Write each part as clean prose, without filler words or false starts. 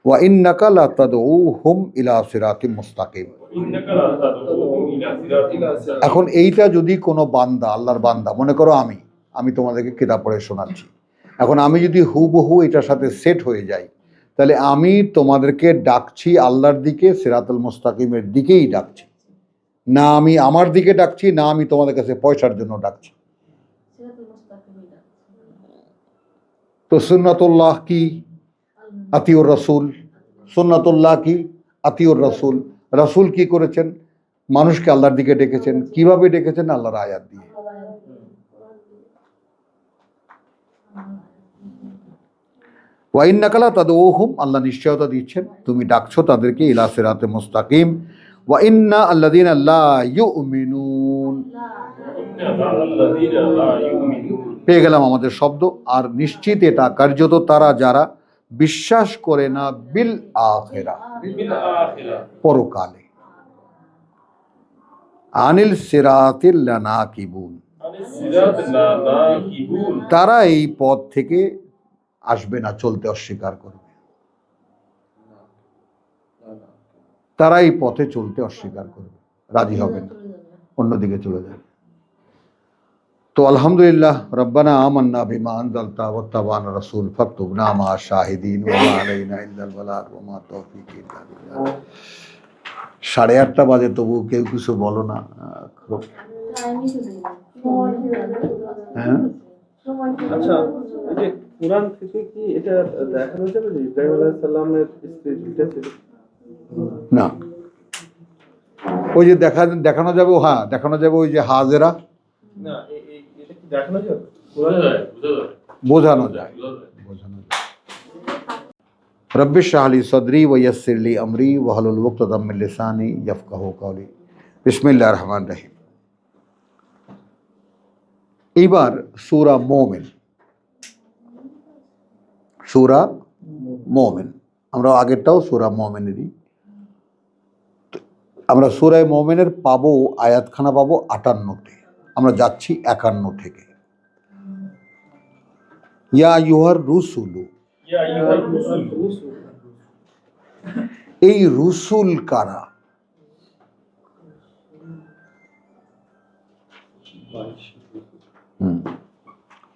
ওয়া ইন্নাকা লা তাদউহুম ইলা সিরাতিম মুস্তাকিম। এখন এইটা যদি কোনো বান্দা, আল্লাহর বান্দা, মনে করো আমি তোমাদেরকে কিতাব পড়ে শোনাচ্ছি, এখন আমি যদি হুবহু এটার সাথে সেট হয়ে যাই, তাহলে আমি তোমাদেরকে ডাকছি আল্লাহর দিকে, সিরাতুল মুস্তাকিমের দিকেই ডাকছি, না আমি আমার দিকে ডাকছি, না আমি তোমাদের কাছে পয়সার জন্য ডাকছি। তো সুন্নাতুল্লাহ কি? আতিউর রাসূল। সুন্নাতুল্লাহ কি? আতিউর রাসূল। রাসূল কি করেছেন? মানুষকে আল্লাহর দিকে ডেকেছেন। কিভাবে ডেকেছেন? আল্লাহর আয়াত দিয়ে। ওয়া ইন্নাকা লা তাদউহুম, আল্লাহ নিশ্চয়তা দিচ্ছেন তুমি ডাকছো তাদেরকে ইলা সিরাতে মুস্তাকিম। ওয়া ইন্না আল্লাযীনা লা ইউমিনুন, পেয়ে গেলাম আমাদের শব্দ। আর নিশ্চিত এটা কার্যত তারা যারা বিশ্বাস করে না বিল আখিরা, পরকালে। আনিল সিরাতিল লানাকিবুন, তারা এই পথ থেকে আসবে না, চলতে অস্বীকার করবে। তারা এই পথে চলতে অস্বীকার করবে, রাজি হবে না, অন্যদিকে চলে যাবে। তো আলহামদুলিল্লাহ, রব্বানা আমান্না বিমা আনজালতা ওয়াত্তাবানা রাসূল ফাকতুবনা মা শাহিদিন ওয়া মা আলাইনা ইল্লাল বালাগ ওয়া মা তাওফীকি ইল্লা বিল্লাহ। 8:30 বাজে, তবু কেউ কিছু বলো না। হ্যাঁ, আচ্ছা, এই যে কোরআন থেকে কি এটা দেখানো যাবে যে ইব্রাহিম আলাইহিস সালামের স্ত্রী দুইটা ছিল? না, ওই যে দেখানো যাবে, হ্যাঁ দেখানো যাবে, ওই যে হাজেরা। না, এটা কি দেখানো যাবে? বোঝানো যায়। রব্বি ইশরাহ লি সাদরি ওয়া ইয়াসসির লি আমরি ওয়াহলুল উকদাতাম মিন লিসানি ইয়াফকাহু কওলি। বিসমিল্লাহির রহমানির রহিম। এইবার সূরা মুমিন, সূরা মুমিন, আমরা আগেরটাও সূরা মুমিনেরই। আমরা সূরা মুমিনের পাবো আয়াতখানা পাবো 58-তে, আমরা যাচ্ছি 51 থেকে। ইয়া আইয়ুহার রুসুলু, এই রুসুল কারা?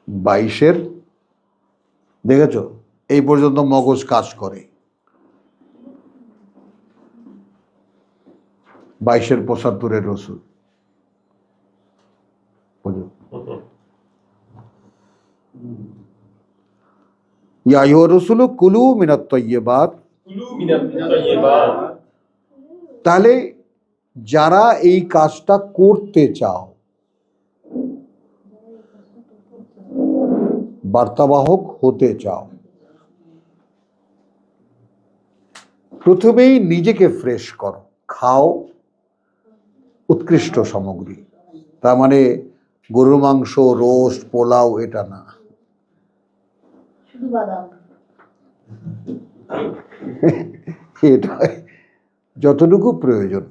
22-এর দেখেছ, এই পর্যন্ত মগজ কাজ করে। 22-এর 75-এর রসুল। ইয়া আইয়ুহার রসুলু কুলু মিনাত তাইয়্যিবাত। তাহলে যারা এই কাজটা করতে চাও, বার্তাবাহক হতে চাও, প্রথমেই নিজেকে ফ্রেশ করো, খাও উৎকৃষ্ট সামগ্রী। তার মানে গরুর মাংস, রোস্ট, পোলাও এটা না, এটা যতটুকু প্রয়োজন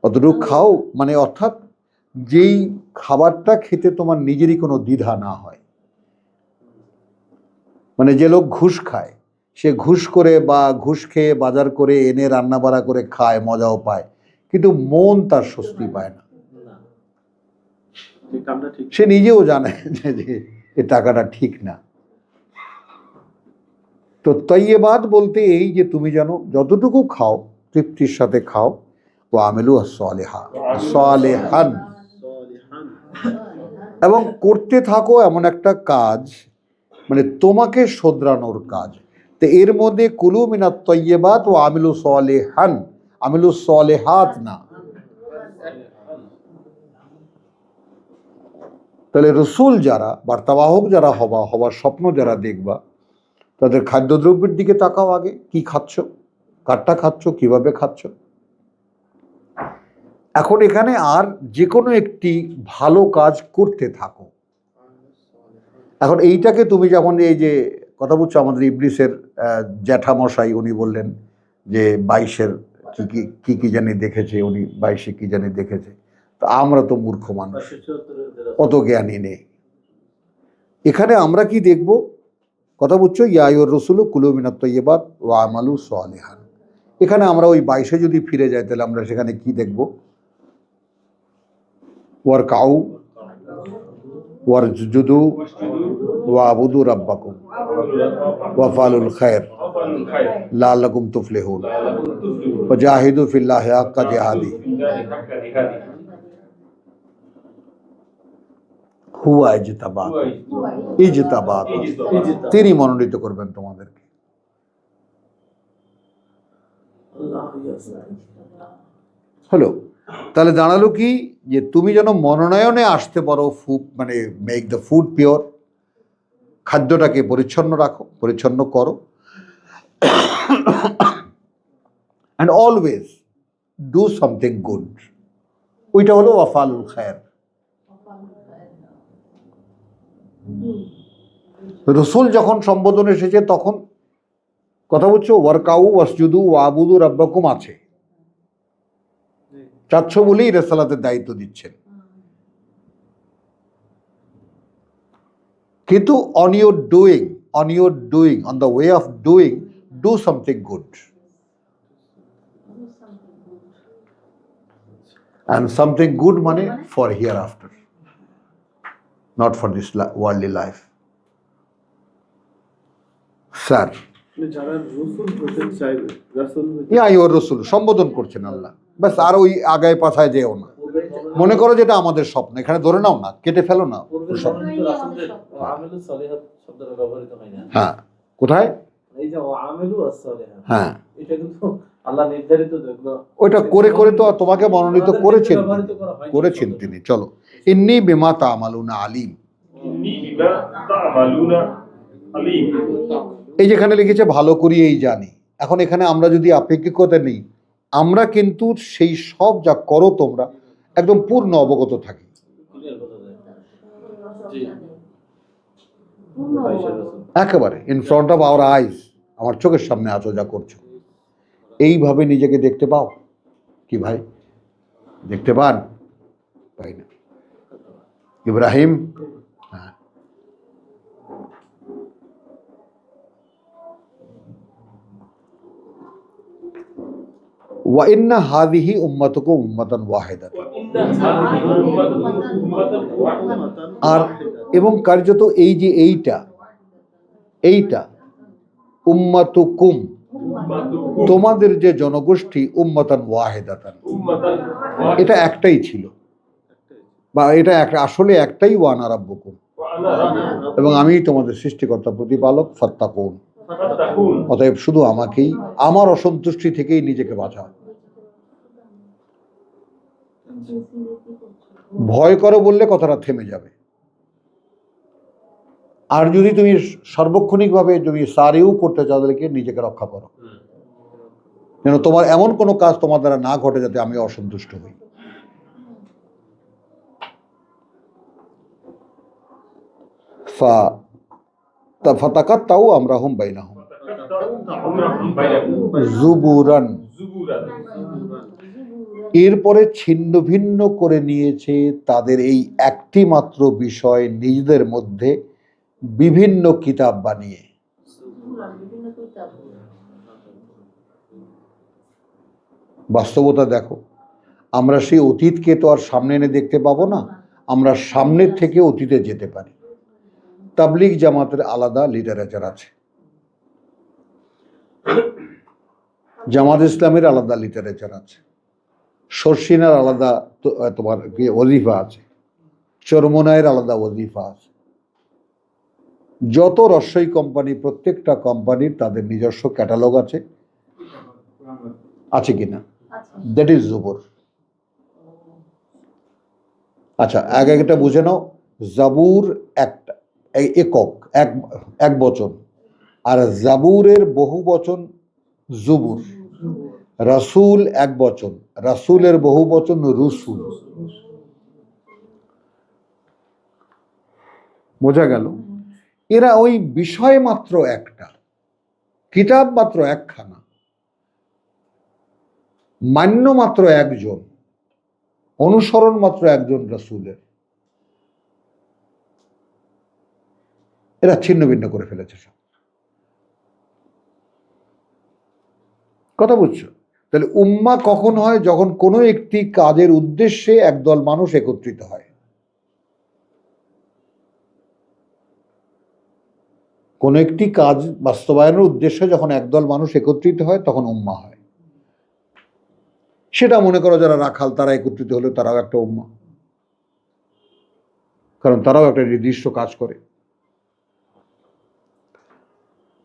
অতটুকু খাও। মানে অর্থাৎ যেই খাবারটা খেতে তোমার নিজেরই কোনো দ্বিধা না হয়। মানে যে লোক ঘুষ খায়, সে ঘুষ করে বা ঘুষ খেয়ে বাজার করে এনে রান্না বাড়া করে খায়, মজাও পায়, কিন্তু মন তার স্বস্তি পায় না। সে নিজেও জানে যে এ টাকাটা ঠিক না। তো তাইয়্যিবাত বলতে এই যে তুমি জানো যতটুকু খাও তৃপ্তির সাথে খাও। ও আমিলু সালেহান, এবং করতে থাকো এমন একটা কাজ, মানে তোমাকে শোধরানোর কাজ। তো এর মধ্যে কুলু মিনাত তাইয়্যিবাত ও আমিলু সালেহান, আমিলু সালেহাত না। তাহলে রসুল যারা, বার্তাবাহক যারা হবার স্বপ্ন যারা দেখবা, তাদের খাদ্যদ্রব্যের দিকে তাকাও আগে। কি খাচ্ছ, কারটা খাচ্ছ, কিভাবে খাচ্ছ। এখন এখানে আর যে কোনো একটি ভালো কাজ করতে থাকো। এখন এইটাকে তুমি যখন এই যে কথা বলছো, আমাদের ইবলিসের জ্যাঠামশাই উনি বললেন যে 22-এর কি কি জানি দেখেছে, উনি 22-এ কি জানি দেখেছে। তো আমরা তো মূর্খ মানুষ, অত জ্ঞানী নেই। এখানে আমরা কি দেখব? কথা বুঝছো? ইয়া আইয়ুর রাসূলু কুলু মিনাত তাইয়্যিবাত ওয়া আমালু সালিহান। এখানে আমরা ওই 22-এ যদি ফিরে যাই তাহলে আমরা সেখানে কি দেখব? ওয়ারকাউ ওয়ারজুদু ওয়াবুদু রাব্বাকুম ওয়াফালুল খায়র লাআল্লাকুম তুফলিহুন ওয়াজাহিদু ফিল্লাহি হাক্কা জিহাদি হুয়া ইজতাবাক, তিনি মনোনীত করবেন তোমাদেরকে। হলো, তাহলে দাঁড়ালো কি যে তুমি যেন মনোনয়নে আসতে পারো, মানে মেক দ্য ফুড পিওর, খাদ্যটাকে পরিচ্ছন্ন রাখো, পরিচ্ছন্ন করো, and always do something good. ওইটা হলো ওয়াফালুল খায়র। রসুল যখন সম্বোধন এসেছে তখন কথা বলছো ওয়ারকাউ ওয়াসজুদু ওয়াবুদু রাব্বাকুম আছে, চাচ্ছ বলেই রেসালাতের দায়িত্ব দিচ্ছেন। কিন্তু on your doing on the way of doing, do something good, and something good মানে for hereafter, not for this worldly life. Sir, যারা রসুল হতে চাইবে, ইয়া আইয়ুর রাসূল সম্বোধন করছেন আল্লাহ, ব্যাস। আর ওই আগায় পাছায় যেও না, মনে করো যেটা আমাদের স্বপ্ন, এখানে ধরে নাও না, কেটে ফেলো না। হ্যাঁ, কোথায়? হ্যাঁ, ওইটা করে করে তো তোমাকে মনোনীত করেছেন তিনি। চলো, ইন্নী বিমা তা'মালুনা আলিম। এই যেখানে লিখেছে ভালো করিয়েই জানি। এখন এখানে আমরা যদি আপেক্ষিকতা নেই, আমরা কিন্তু সেই সব যা করো তোমরা একদম পূর্ণ অবগত থাকি। একেবারে in front of our eyes, আমার চোখের সামনে আছো যা করছো। এইভাবে নিজেকে দেখতে পাও কি ভাই? দেখতে পান? পাই না। ইব্রাহিম, হ্যাঁ, ওয়া ইন্না হাযিহি উম্মাতুকুম উম্মাতান ওয়াহিদাতান, আর এবং কার্যত এই যে এইটা উম্মাতুকুম, তোমাদের যে জনগোষ্ঠী, উম্মাতান ওয়াহিদাতান, এটা একটাই ছিল, বা এটা আসলে একটাই, ওয়া আনা রাব্বুকুম, এবং আমি তোমাদের সৃষ্টিকর্তা প্রতিপালক, ফাত্তাকুন, অতএব শুধু আমাকেই, আমার অসন্তুষ্টি থেকেই নিজেকে বাঁচাও। ভয় করো বললে কথাটা থেমে যাবে। আর যদি তুমি সার্বক্ষণিকভাবে যদি সারিও করতে চাও, তাহলে নিজেকে রক্ষা করো, যেন তোমার এমন কোনো কাজ তোমার দ্বারা না ঘটে যাতে আমি অসন্তুষ্ট হই। ফাতাকাত্তাউ আমরাহুম বাইনাহুম যুবুরান, এরপরে ছিন্ন ভিন্ন করে নিয়েছে তাদের এই একটি মাত্র বিষয় নিজেদের মধ্যে বিভিন্ন কিতাব বানিয়ে। বাস্তবতা দেখো, আমরা সেই অতীতকে তো আর সামনে এনে দেখতে পাবো না, আমরা সামনের থেকে অতীতে যেতে পারি। তাবলিগ জামাতের আলাদা লিটারেচার আছে, জামাত ইসলামের আলাদা লিটারেচার আছে, শর্ষিনার আলাদা তোমার ওজিফা আছে, চরমোনায়ের আলাদা ওজিফা আছে। যত রস্যই কোম্পানি, প্রত্যেকটা কোম্পানির তাদের নিজস্ব ক্যাটালগ আছে কিনা? দ্যাট ইজ জুবুর। আচ্ছা, একটা বুঝে নাও, জাবুর একটা একক, এক বচন, আর জাবুরের বহু বচন জুবুর। রাসূল এক বচন, রাসূলের বহু বচন রুসুল। বোঝা গেল? এরা ওই বিষয় মাত্র একটা, কিতাব মাত্র একখানা, মান্য মাত্র একজন, অনুসরণ মাত্র একজন রাসূলের। এরা ছিন্ন ভিন্ন করে ফেলেছে সব। কথা বুঝছো? তাহলে উম্মাহ কখন হয়? যখন কোনো একটি কাজের উদ্দেশ্যে একদল মানুষ একত্রিত হয়। কোনো একটি কাজ বাস্তবায়নের উদ্দেশ্যে যখন একদল মানুষ একত্রিত হয় তখন উম্মাহ হয়। সেটা মনে করো যারা রাখাল তারা একত্রিত হলে তারাও একটা উম্মাহ, কারণ তারাও একটা নির্দিষ্ট কাজ করে।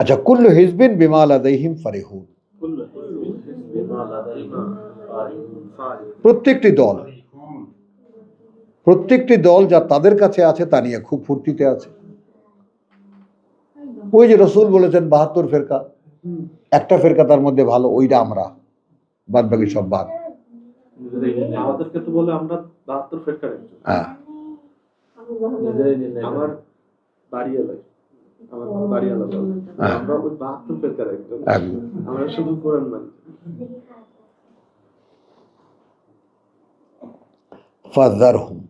আচ্ছা, কুল্লু হিজবিন বিমা লাদাইহিম ফারিহুন, প্রত্যেকটি দল যা তাদের কাছে আছে তা নিয়ে খুব ফুর্তিতে আছে। ওই যে রসুল বলেছেন 72 ফেরকা, একটা ফেরকা তার মধ্যে ভালো, ওইটা আমরা, বাদ বাকি সব বাদ। আমাদেরকে তো বলে আমরা 72 ফেরকার একজন। হ্যাঁ, আমার বাড়িওয়ালা, আমার বাড়িওয়ালা দল, আমরা ওই 72 ফেরকার একজন। আমরা শুধু কোরআন মানি। ফাযযারহুম,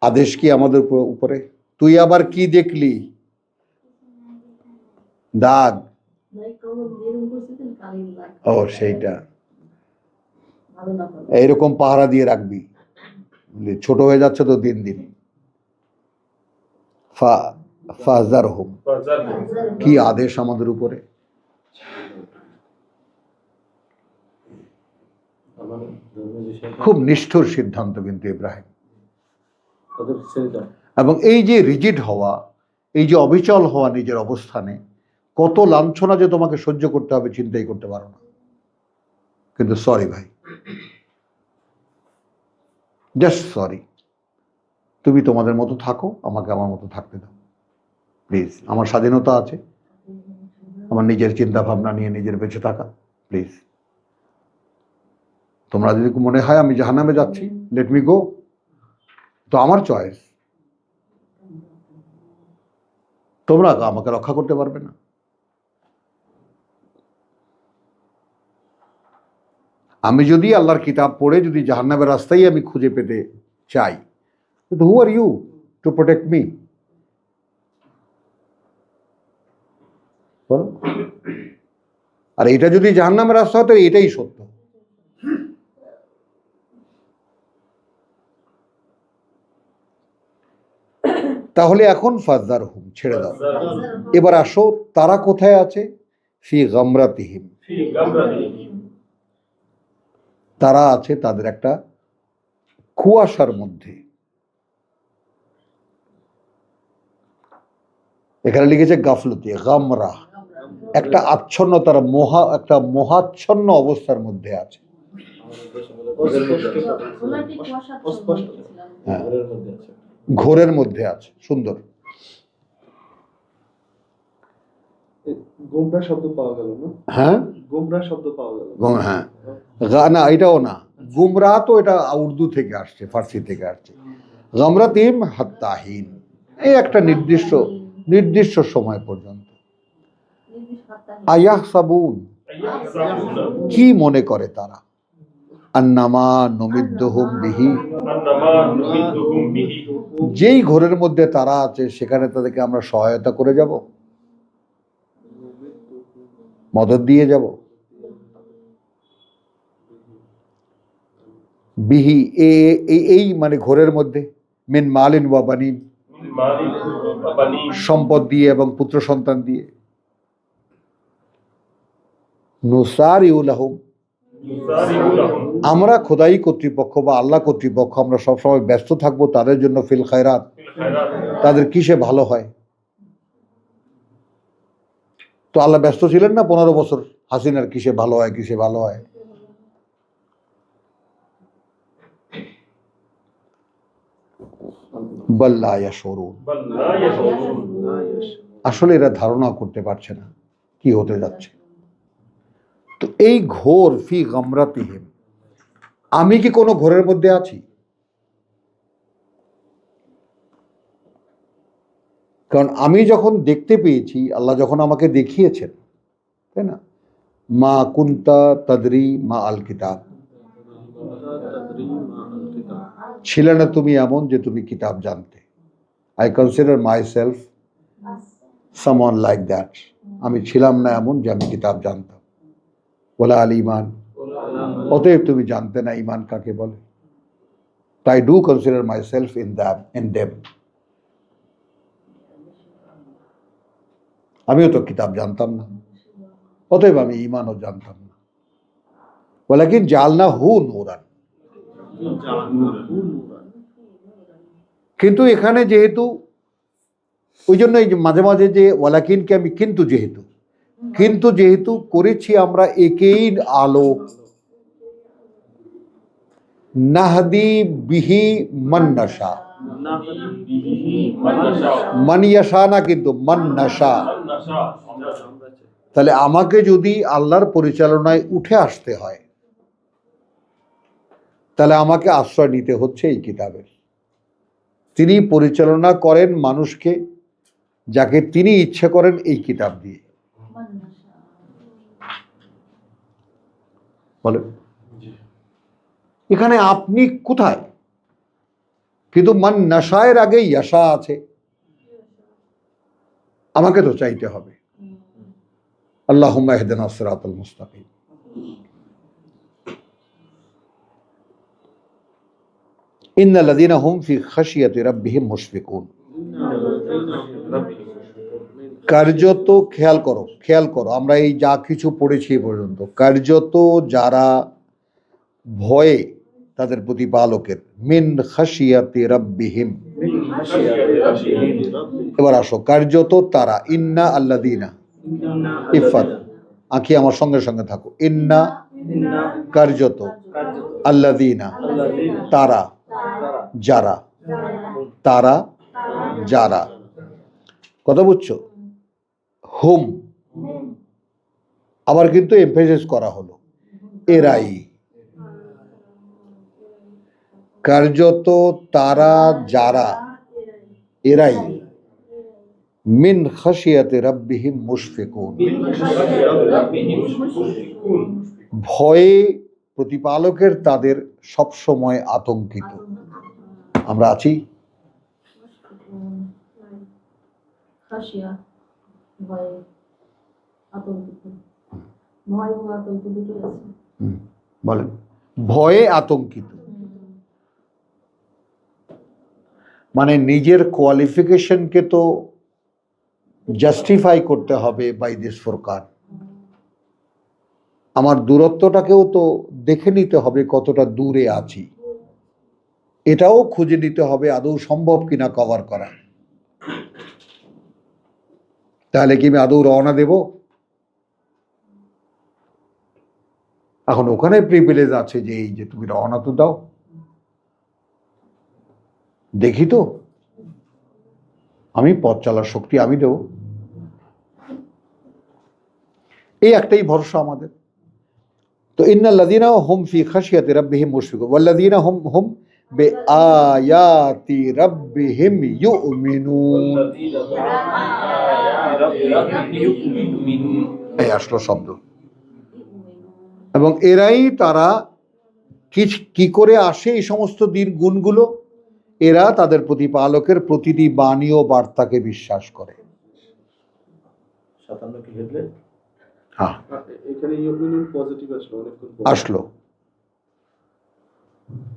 আদেশ কি আমাদের উপরে? তুই আবার কি দেখলি? দাগ? ও সেইটা, এইরকম পাহারা দিয়ে রাখবি, ছোট হয়ে যাচ্ছে তো দিন দিন। ফাযযারহুম, কি আদেশ আমাদের উপরে? খুব নিষ্ঠুর সিদ্ধান্ত কিন্তু ইব্রাহিম। এবং এই যে রিজিড হওয়া, এই যে অবিচল হওয়া নিজের অবস্থানে, কত লাঞ্ছনা যে তোমাকে সহ্য করতে হবে চিন্তাই করতে পারো না। কিন্তু সরি ভাই, জাস্ট সরি, তুমি তোমাদের মতো থাকো, আমাকে আমার মতো থাকতে দাও প্লিজ। আমার স্বাধীনতা আছে, আমার নিজের চিন্তা ভাবনা নিয়ে নিজের বেঁচে থাকা, প্লিজ। তোমরা যদি মনে হয় আমি জাহান্নামে যাচ্ছি, লেট মি গো, তো আমার চয়েস, তোমরা আমাকে রক্ষা করতে পারবে না। আমি যদি আল্লাহর কিতাব পড়ে যদি জাহান্নামের রাস্তাই আমি খুঁজে পেতে চাই, who are you to protect me? বলো। আর এটা যদি জাহান্নামের রাস্তা হয় তাহলে এটাই সত্য। তাহলে এখন ফাযযারহুম, ছেড়ে দাও। এবার আসো, তারা কোথায় আছে? ফি গামরাতিহিম, তারা আছে তাদের একটা কুয়াশার মধ্যে। এখানে লিখেছে গাফলতি, গামরা, একটা আচ্ছন্ন, তারা একটা মহাচ্ছন্ন অবস্থার মধ্যে আছে। হ্যাঁ, ঘোরের মধ্যে আছে। সুন্দর, গোমরা শব্দ পাওয়া গেল না? হ্যাঁ, গোমরা শব্দ পাওয়া গেল। হ্যাঁ, না এটাও না, গুমরা তো এটা উর্দু থেকে আসছে, ফার্সি থেকে আসছে। গামরাতিহিম হাত্তাহীন, এই একটা নির্দিষ্ট সময় পর্যন্ত। আয়াহসাবুন, কি মনে করে তারা? আন্নামা নুমিদ্দুহুম বিহি, যেই ঘোরের মধ্যে তারা আছে সেখানে তাদেরকে আমরা সহায়তা করে যাব, মদত দিয়ে যাব। বিহি, এই মানে ঘোরের মধ্যে, মিন মালিন ওয়া বানিন, সম্পদ দিয়ে এবং পুত্র সন্তান দিয়ে। নুসারিউ লাহুম, আমরা খোদাই কর্তৃপক্ষ বা আল্লাহ কর্তৃপক্ষ আমরা সবসময় ব্যস্ত থাকবো তাদের জন্য, ফিল খায়রাত, তাদের কিসে ভালো হয়। তো আল্লাহ ব্যস্ত ছিলেন না 15 বছর হাসিনার কিসে ভালো হয়, কিসে ভালো হয়। বাল লা ইয়াশউরুন, আসলে এরা ধারণা করতে পারছে না কি হতে যাচ্ছে। তো এই ঘোর, ফি গামরাতিহিম, আমি কি কোনো ঘোরের মধ্যে আছি? কারণ আমি যখন দেখতে পেয়েছি, আল্লাহ যখন আমাকে দেখিয়েছেন, তাই না, মা কুন্তা তাদরি মা আল কিতাব, ছিলে না তুমি এমন যে তুমি কিতাব জানতে। I consider my self someone like that, আমি ছিলাম না এমন যে আমি কিতাব জানতাম। ওয়ালা আল ঈমান, অতএব তুমি জানতে না ঈমান কাকে বলে। তাই do consider my self in them. আমিও তো কিতাব জানতাম না, অতএব আমি ঈমানও জানতাম না। ওয়ালাকিন জাআলনাহু নূরান, কিন্তু এখানে যেহেতু, ওই জন্য এই যে মাঝে মাঝে যে ওয়ালাকিনকে আমি কিন্তু যেহেতু করেছি আমরা একেই আলো, নাহদি বিহি মান নাশা, মান ইয়াশা না, কিন্তু মান নাশা। তাহলে আমাকে যদি আল্লাহর পরিচালনায় উঠে আসতে হয়, তাহলে আমাকে আশ্রয় নিতে হচ্ছে এই কিতাবের। তিনি পরিচালনা করেন মানুষকে, যাকে তিনি ইচ্ছে করেন এই কিতাব দিয়ে। বলেন এখানে আপনি কোথায়? কিন্তু মান নাশায়ের আগে ইয়াশা আছে, আমাকে তো চাইতে হবে। আল্লাহুম্মা ইহদিনা সিরাতাল মুস্তাকিম। ইন্নাল্লাযীনা হুম ফি খাশিয়াতি রাব্বিহিম মুশফিকুন। কার্যত খেয়াল করো আমরা এই যা কিছু পড়েছি এ পর্যন্ত, কার্যত যারা ভয়ে তাদের প্রতিপালকের, মিন খাশিয়াতি রাব্বিহিম। এবার আসো, কার্যত তারা, ইন্না আল্লাযীনা, ইফাত আঁকি আমার সঙ্গে সঙ্গে থাকো, ইন্না কার্যত, আল্লাযীনা তারা, যারা, তারা যারা, কথা বুঝছো? হুম আবার কিন্তু এমফাসিস করা হলো, এরাই। কার্যত তারা যারা, এরাই মিন খাশিয়াতি রাব্বিহিম মুশফিকুন, ভয়ে প্রতিপালকের তাদের সব সময় আতঙ্কিত। আমরা আছি? বলেন, ভয়ে আতঙ্কিত মানে নিজের কোয়ালিফিকেশনকে তো জাস্টিফাই করতে হবে বাই দিস ফুরকান। আমার দূরত্বটাকেও তো দেখে নিতে হবে কতটা দূরে আছি, এটাও খুঁজে নিতে হবে আদৌ সম্ভব কিনা কভার করা। তাহলে কি আমি আদৌ রওনা দেব? এখন ওখানে প্রিভিলেজ আছে যে এই যে তুমি রওনা তো দাও, দেখি তো আমি পথ চলার শক্তি আমি দেব, এই একটাই ভরসা আমাদের। তো ইন্নাল্লাযীনা হুম ফি খাশিয়াতি রাব্বিহিম মুশফিকুন ওয়াল্লাযীনা হুম বিআয়াতি রাব্বিহিম ইউমিনুন। এই আসলো শব্দ। এবং এরাই তারা কি করে আসে এই সমস্ত গুণগুলো? এরা তাদের প্রতিপালকের প্রতিটি বাণী ও বার্তাকে বিশ্বাস করে। হ্যাঁ আসলো,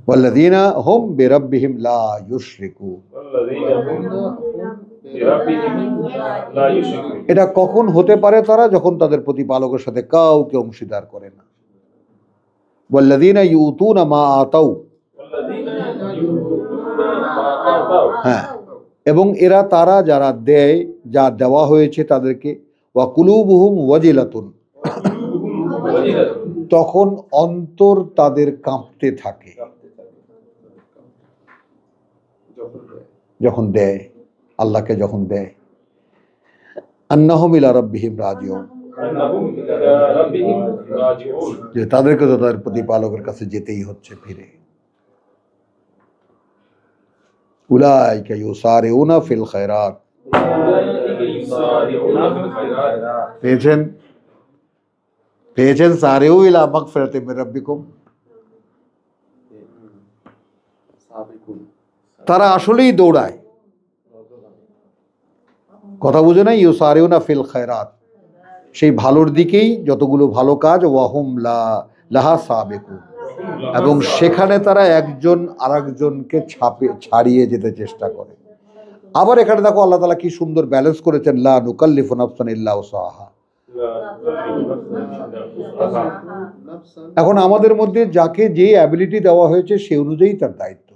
ওয়াল্লাযীনা হুম বিরাব্বিহিম লা ইউশরিকুন। এটা কখন হতে পারে? তারা যখন তাদের প্রতিপালকের সাথে কাউকে অংশীদার করে না। ওয়াল্লাযীনা ইউতুনা মা আতাউ, হ্যাঁ, এবং এরা তারা যারা দেয়, যা দেওয়া হয়েছে তাদেরকে, ওয়া কুলুবুহুম ওয়াজিলাতুন, তখন অন্তর তাদের কাঁপতে থাকে যখন দেয়, আল্লাহকে যখন দেয়। আন্নাহুম ইলা রাব্বিহিম রাজিউন, যে তাদেরকে তো তাদের প্রতিপালকের কাছে যেতেই হচ্ছে ফিরে। উলাইকা ইউসারিউনা ফিল খায়রাত, পেয়েছেন সারিউ ইলা মাগফিরাতিম মির রাব্বিকুম। তারা আসলেই দৌড়ায়, কথা বুঝে না? ইউসারিউনা ফিল খায়রাত, সেই ভালোর দিকেই যতগুলো ভালো কাজ ওয়াহুম লাহা সাবেকুন, এবং সেখানে তারা একজন আরেকজনকে ছাড়িয়ে যেতে চেষ্টা করে। আবার এখানে দেখো আল্লাহ তাআলা কি সুন্দর ব্যালেন্স করেছেন, লা নুকাল্লিফু নাফসান ইল্লা উসআহা। এখন আমাদের মধ্যে যাকে যে অ্যাবিলিটি দেওয়া হয়েছে সে অনুযায়ী তার দায়িত্ব।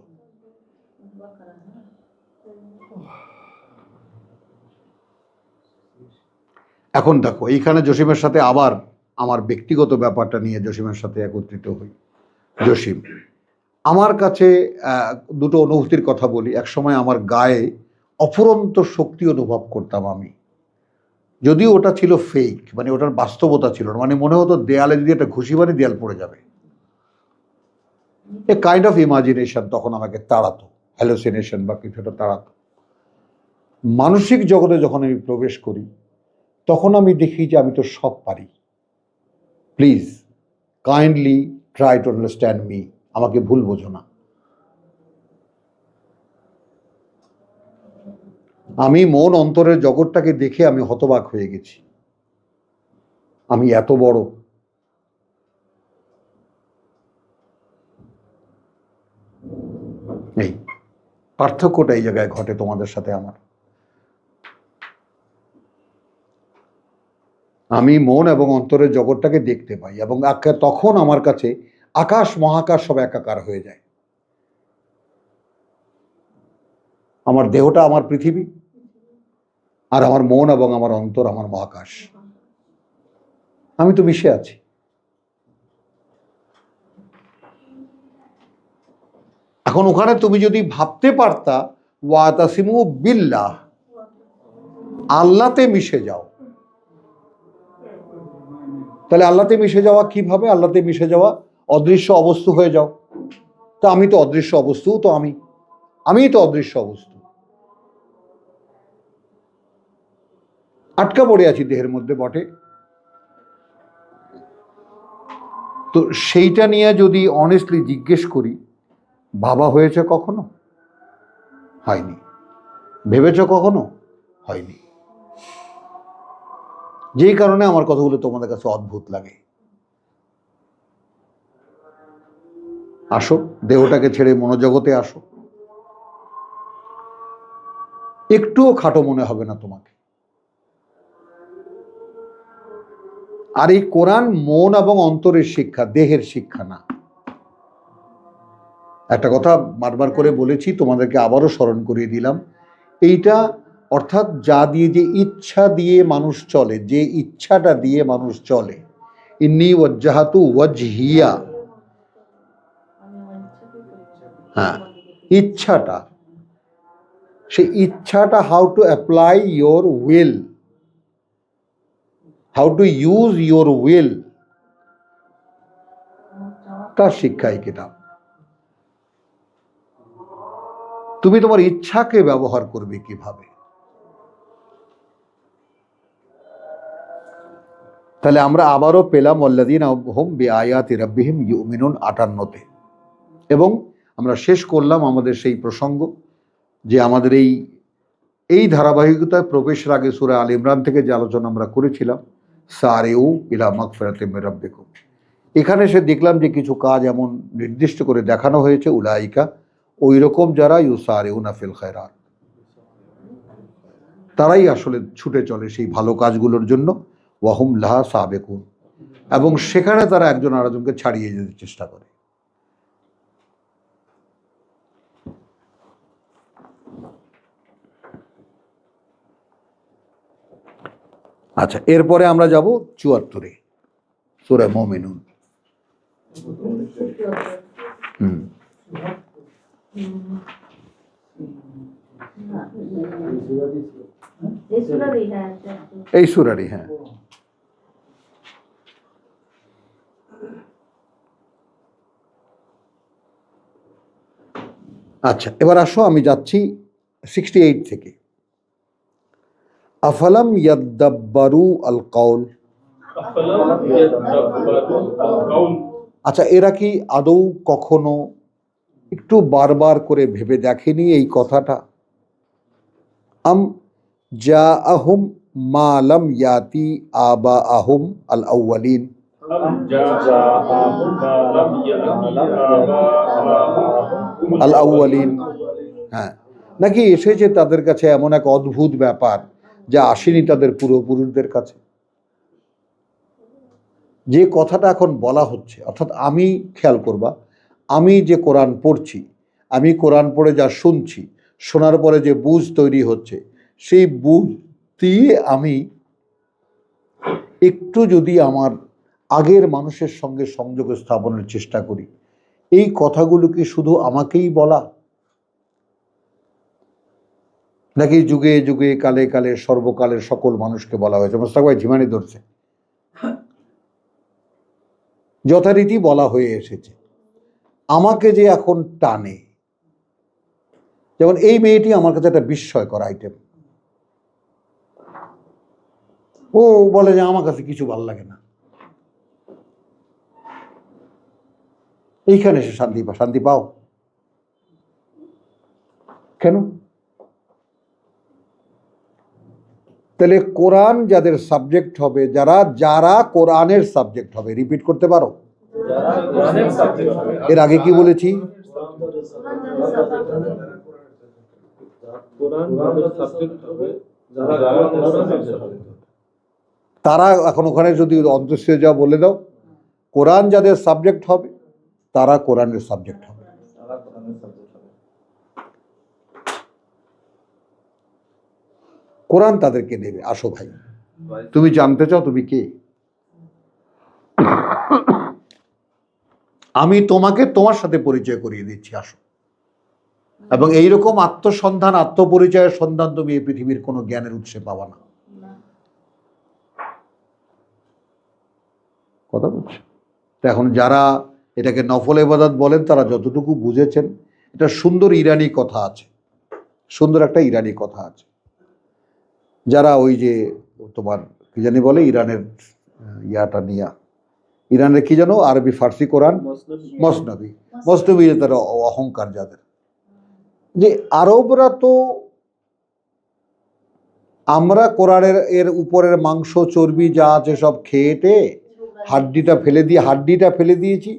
এখন দেখো এইখানে জসিমের সাথে আবার আমার ব্যক্তিগত ব্যাপারটা নিয়ে জসিমের সাথে একত্রিত হই। জসিম, আমার কাছে দুটো অনুভূতির কথা বলি। একসময় আমার গায়ে অফুরন্ত শক্তি অনুভব করতাম আমি, যদিও ওটা ছিল ফেক, মানে ওটার বাস্তবতা ছিল না। মানে মনে হতো দেয়ালে যদি একটা ঘুষি মারি দেয়াল পড়ে যাবে। এ কাইন্ড অফ ইমাজিনেশন তখন আমাকে তাড়াতো, হ্যালোসিনেশন বা কিছুটা তাড়াতো। মানসিক জগতে যখন আমি প্রবেশ করি তখন আমি দেখি যে আমি তো সব পারি। Please kindly try to understand me, আমাকে ভুল বোঝো না। আমি মন অন্তরের জগৎটাকে দেখে আমি হতবাক হয়ে গেছি। আমি এত বড়। এই পার্থক্যটা এই জায়গায় ঘটে তোমাদের সাথে আমার। আমি মন এবং অন্তরের জগৎটাকে দেখতে পাই, এবং তখন আমার কাছে আকাশ মহাকাশ সব একাকার হয়ে যায়। আমার দেহটা আমার পৃথিবী, আর আমার মন এবং আমার অন্তর আমার মহাকাশ। আমি তো মিশে আছি। এখন ওখানে তুমি যদি ভাবতে পারতা ওয়াতাসিমু বিল্লাহ, আল্লাহতে মিশে যাও, তাহলে আল্লাহতে মিশে যাওয়া কিভাবে? আল্লাহতে মিশে যাওয়া অদৃশ্য অবস্তু হয়ে যাও। তো আমি তো অদৃশ্য অবস্তু, তো আমি তো অদৃশ্য অবস্তু, আটকা পড়ে আছি দেহের মধ্যে বটে। তো সেইটা নিয়ে যদি অনেস্টলি জিজ্ঞেস করি, ভাবা হয়েছে কখনো? হয়নি। ভেবেছ কখনো? হয়নি। যেই কারণে আমার কথাগুলো তোমাদের কাছে অদ্ভুত লাগে। আসো, দেহটাকে ছেড়ে মনোজগতে আসো। একটুও খাটো মনে হবে না তোমাকে। আর এই কোরআন মন এবং অন্তরের শিক্ষা, দেহের শিক্ষা না। একটা কথা বারবার করে বলেছি, তোমাদেরকে আবারও স্মরণ করিয়ে দিলাম। এইটা অর্থাৎ যা দিয়ে, যে ইচ্ছা দিয়ে মানুষ চলে, যে ইচ্ছাটা দিয়ে মানুষ চলে, ইন্নী ওয়াজ্জাহাতু ওয়াজহিয়া, হ্যাঁ, ইচ্ছাটা, সেই ইচ্ছাটা how to apply your will, how to use your will, তার শিক্ষা এই কিতাব। তুমি তোমার ইচ্ছাকে ব্যবহার করবে কিভাবে? তাহলে আমরা আবারও পেলাম আল্লাযীনা হুম বিআয়াতি রাব্বিহিম ইউমিনুন 58-তে, এবং আমরা শেষ করলাম আমাদের সেই প্রসঙ্গ যে আমাদের এই ধারাবাহিকতায় প্রবেশের আগে সূরা আল ইমরান থেকে যে আলোচনা আমরা করেছিলাম, সারিউ ইলা মাগফিরাতিম মির রাব্বিকুম, এখানে সে দেখলাম যে কিছু কাজ এমন নির্দিষ্ট করে দেখানো হয়েছে, উলাইকা, ওই রকম যারা ইউসারিউনা ফিল খায়রাত, তারাই আসলে ছুটে চলে সেই ভালো কাজগুলোর জন্য, ওয়াহুম লাহা সাবেকুন, এবং সেখানে তারা একজন আরেকজনকে ছাড়িয়ে যেতে চেষ্টা করে। আচ্ছা, এরপরে আমরা যাব 74-এ, সূরা মুমিনুন। এই সূরারই, হ্যাঁ। আচ্ছা, এবার আসো, আমি যাচ্ছি 68 থেকে। আফালাম ইয়াদাব্বারু আল কাউল, আচ্ছা, এরা কি আদৌ কখনো একটু বারবার করে ভেবে দেখেনি এই কথাটা? আম জাআহুম মা লাম ইয়াতি আবাআহুম আল আউয়ালিন। أم جاءهم ما لم يأت آباءهم আল আউয়ালিন, হ্যাঁ, নাকি এসেছে তাদের কাছে এমন এক অদ্ভুত ব্যাপার যা আসেনি তাদের পূর্বপুরুষদের কাছে। যে কথাটা এখন বলা হচ্ছে, অর্থাৎ আমি, খেয়াল করবা, আমি যে কোরআন পড়ছি, আমি কোরআন পড়ে যা শুনছি, শোনার পরে যে বুঝ তৈরি হচ্ছে, সেই বুঝ দিয়ে আমি একটু যদি আমার আগের মানুষের সঙ্গে সংযোগ স্থাপনের চেষ্টা করি, এই কথাগুলো কি শুধু আমাকেই বলা, নাকি যুগে যুগে কালে কালে সর্বকালের সকল মানুষকে বলা হয়েছে? মোস্তাক ভাই ঝিমানি ধরছে, যথারীতি বলা হয়ে এসেছে। আমাকে যে এখন টানে, যেমন এই মেয়েটি আমার কাছে একটা বিস্ময়কর আইটেম। ও বলে যে আমার কাছে কিছু ভালো লাগে না, এইখানে এসে শান্তি পাও কেন? তাহলে কোরআন যাদের সাবজেক্ট হবে, যারা কোরআনের সাবজেক্ট হবে, রিপিট করতে পারো? এর আগে কি বলেছি? তারা এখন ওখানে যদি অন্তঃস্থ যা বলে দাও, কোরআন যাদের সাবজেক্ট হবে তারা কোরআনের সাবজেক্ট হবে। কোরআন তাদেরকে নেবে। আসো ভাই, তুমি জানতে চাও তুমি কে? আমি তোমাকে তোমার সাথে পরিচয় করিয়ে দিচ্ছি, আসো। এবং এইরকম আত্মসন্ধান, আত্মপরিচয়ের সন্ধান তুমি এই পৃথিবীর কোনো জ্ঞানের উৎসে পাবা না। কথা বলছি তো। এখন যারা এটাকে নফল ইবাদত বলেন, তারা যতটুকু বুঝেছেন, এটা সুন্দর ইরানি কথা আছে, সুন্দর একটা ইরানি কথা আছে। যারা ওই যে তোমার কি জানি বলে, ইরানের ইয়াটা নিয়া, ইরানের কি জানো, আরবি ফার্সি কোরআন মসনবী, তারা অহংকার যাদের, যে আরবরা তো, আমরা কোরআনের এর উপরের মাংস চর্বি যা আছে সব খেয়েটে হাড্ডিটা ফেলে দিয়েছি,